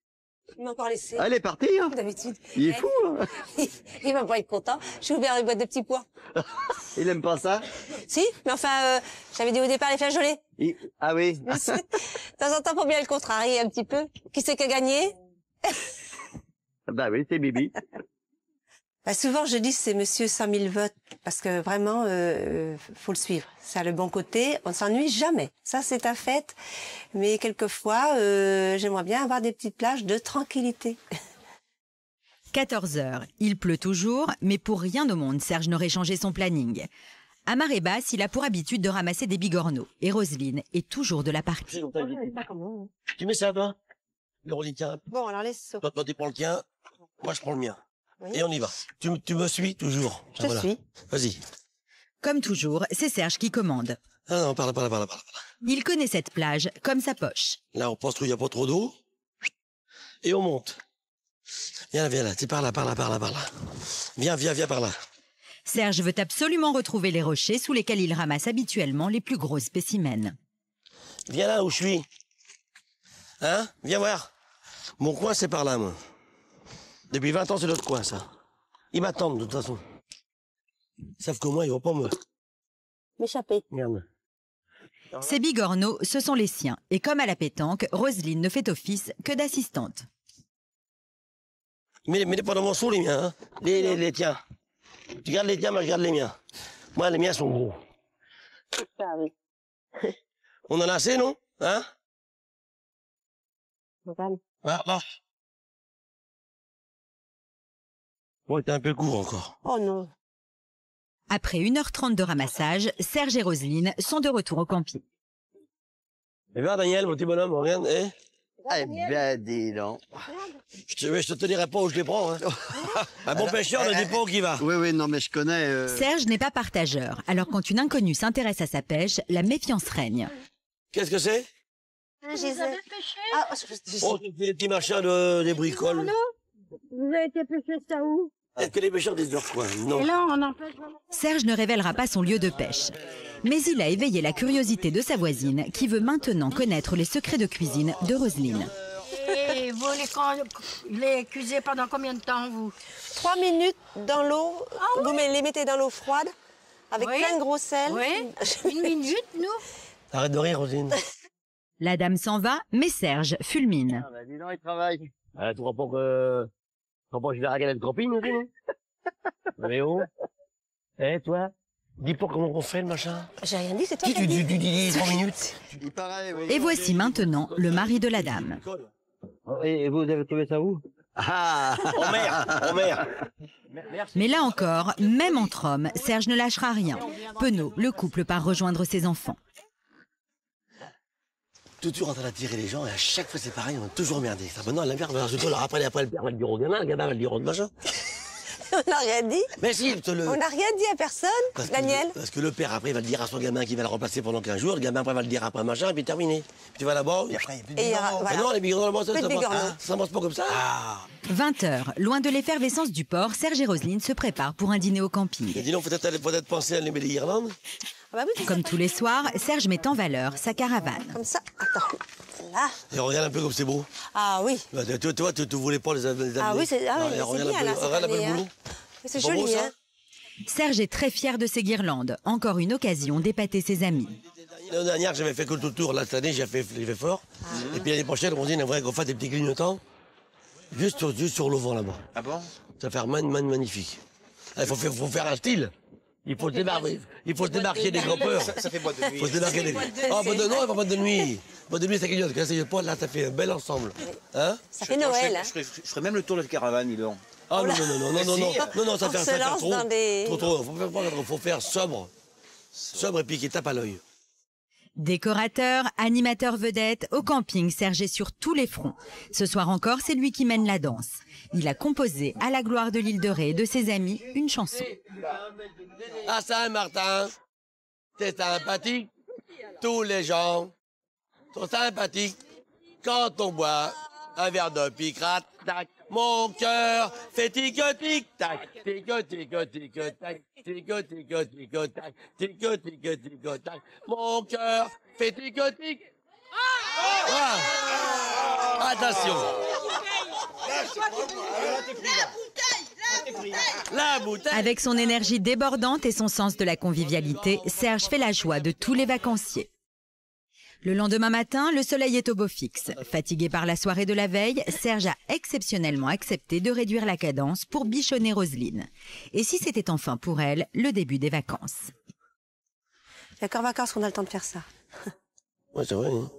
Il m'a encore laissé. Elle est partie, hein. D'habitude. Il est fou, hein. Il va pas être content. J'ai ouvert une boîte de petits pois. Il aime pas ça? Si, mais enfin, j'avais dit au départ les flageolets. Ah oui. De temps en temps, pour bien le contrarier un petit peu. Qui c'est qui a gagné? Bah oui, c'est Bibi. Bah souvent, je dis c'est monsieur 100 000 votes. Parce que vraiment, faut le suivre. Ça a le bon côté. On s'ennuie jamais. Ça, c'est un fait. Mais quelquefois, j'aimerais bien avoir des petites plages de tranquillité. 14 heures. Il pleut toujours, mais pour rien au monde, Serge n'aurait changé son planning. À marée basse, il a pour habitude de ramasser des bigorneaux. Et Roselyne est toujours de la partie. Tu mets ça, toi? Le reliquat. Bon, alors laisse ça. Toi, tu prends le tien. Moi, je prends le mien. Oui. Et on y va. Tu me suis toujours. Je te suis. Vas-y. Comme toujours, c'est Serge qui commande. Ah non, par là. Il connaît cette plage comme sa poche. Là, on pense qu'il n'y a pas trop d'eau. Et on monte. Viens là. C'est par là. Viens par là. Serge veut absolument retrouver les rochers sous lesquels il ramasse habituellement les plus gros spécimens. Viens là où je suis. Hein? Viens voir. Mon coin, c'est par là, moi. Depuis 20 ans, c'est l'autre coin, ça. Ils m'attendent, de toute façon. Sauf que moi, ils vont pas m'échapper. Merde. Ces bigorneaux, ce sont les siens. Et comme à la pétanque, Roselyne ne fait office que d'assistante. Mets-les pas dans mon seau, les miens, hein. Les tiens. Tu gardes les tiens, moi, je garde les miens. Moi, les miens sont gros. Ah oui. On en a assez, non? Hein? Voilà. Bon, t'es un peu court encore. Oh non. Après 1h30 de ramassage, Serge et Roselyne sont de retour au camping. Eh bien, Daniel, mon petit bonhomme, regarde, eh? Eh bien, dis donc. Je te dirai pas où je les prends, hein. Un bon pêcheur ne dit pas où il va. Oui, non, mais je connais... Serge n'est pas partageur. Alors quand une inconnue s'intéresse à sa pêche, la méfiance règne. Qu'est-ce que c'est? Vous avez pêché? Oh, c'est des petits machins des bricoles. Vous avez été pêcher ça où? Est-ce que les pêcheurs disent leur coin? Non. Et là, on en pêche. Serge ne révélera pas son lieu de pêche. Mais il a éveillé la curiosité de sa voisine qui veut maintenant connaître les secrets de cuisine de Roselyne. Et vous les cuisez pendant combien de temps, vous? 3 minutes dans l'eau. Vous les mettez dans l'eau froide avec plein de gros sel. Oui. 1 minute, nous. Arrête de rire, Roselyne. La dame s'en va, mais Serge fulmine. Ah bah, dis donc, il travaille. Tu crois pas que... je vais regarder le camping, Roselyne? Mais oh. Eh, toi? Dis pas comment on fait, le machin. J'ai rien dit, c'est toi qui as dit. Tu dis 3 minutes. Il paraît, oui. Et voici maintenant le mari de la dame. Et vous avez trouvé ça où? Ah! En mer. Mais là encore, même entre hommes, Serge ne lâchera rien. Penaud, le couple part rejoindre ses enfants. Toujours en train d'attirer les gens et à chaque fois c'est pareil, on est toujours merdé. Ça, maintenant, la merde, après, le père va le dire au gamin, le gamin va le dire au machin. On n'a rien dit. Mais si, On n'a rien dit à personne, Daniel. Parce que le père après il va le dire à son gamin qui va le remplacer pendant 15 jours, le gamin après va le dire après machin, et puis terminé. Puis tu vas là-bas, et après il y a plus de bigorneaux. Voilà. Non, les bigorneaux, ça marche pas comme ça. 20h, loin de l'effervescence du port, Serge et Roselyne se préparent pour un dîner au camping. Et dis donc, peut-être penser à allumer les guirlandes. Comme tous les soirs, Serge met en valeur sa caravane. Comme ça, attends. Là. Et regarde un peu comme c'est beau. Ah oui. Tu voulais pas les amener. Ah oui, c'est bien là, regarde un peu le boulot. C'est joli, hein. Serge est très fier de ses guirlandes. Encore une occasion d'épater ses amis. L'année dernière, j'avais fait que tout le tour. Là, cette année, j'ai fait fort. Et puis l'année prochaine, on dit, on aimerait qu'on fasse des petits clignotants. Juste sur le vent là-bas. Ah bon? Ça va faire magnifique. Il faut faire un style. Il faut se démarquer des grimpeurs. Ça fait boîte de nuit. Il faut se démarquer des... Ah, boîte de nuit, pas boîte de nuit. Boîte de nuit, ça clignote. Quand c'est pas là, ça fait un bel ensemble. Hein? Ça fait Noël. Je ferai même le tour de la caravane, dis donc. Ah non, ça fait un trop. Dans des... Trop. Faut faire sobre. Sobre et puis qui tape à l'œil. Décorateur, animateur vedette, au camping, Serge est sur tous les fronts. Ce soir encore, c'est lui qui mène la danse. Il a composé à la gloire de l'île de Ré et de ses amis une chanson. À Saint-Martin, c'est sympathique. Tous les gens sont sympathiques. Quand on boit un verre de picrate, tac, mon cœur fait tic-tic-tac, tic-tic-tic-tac, tic-tic-tic-tac, tic-tic-tic-tac. Mon cœur fait tic-tic. Ah. Attention. La bouteille. Avec son énergie débordante et son sens de la convivialité, Serge fait la joie de tous les vacanciers. Le lendemain matin, le soleil est au beau fixe. Fatigué par la soirée de la veille, Serge a exceptionnellement accepté de réduire la cadence pour bichonner Roselyne. Et si c'était enfin pour elle le début des vacances? Il y a qu'en vacances qu'on a le temps de faire ça. Ouais, c'est vrai. Hein.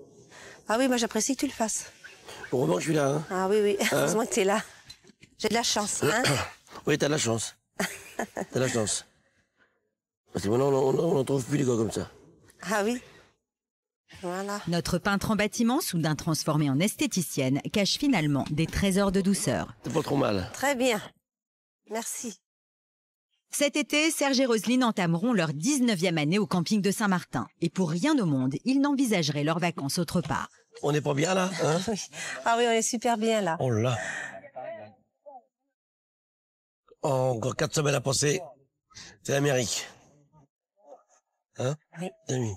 Ah oui, moi j'apprécie que tu le fasses. Heureusement que je suis là. Hein. Ah oui, oui, heureusement que tu es là. J'ai de la chance, hein. Oui, t'as de la chance. T'as de la chance. Parce que maintenant, on n'en trouve plus des gars comme ça. Ah oui. Voilà. Notre peintre en bâtiment, soudain transformée en esthéticienne, cache finalement des trésors de douceur. C'est pas trop mal. Très bien. Merci. Cet été, Serge et Roselyne entameront leur 19e année au camping de Saint-Martin. Et pour rien au monde, ils n'envisageraient leurs vacances autre part. On n'est pas bien là, hein? Ah oui, on est super bien là. Oh là. Encore 4 semaines à passer. C'est l'Amérique. Hein? Oui. Amis.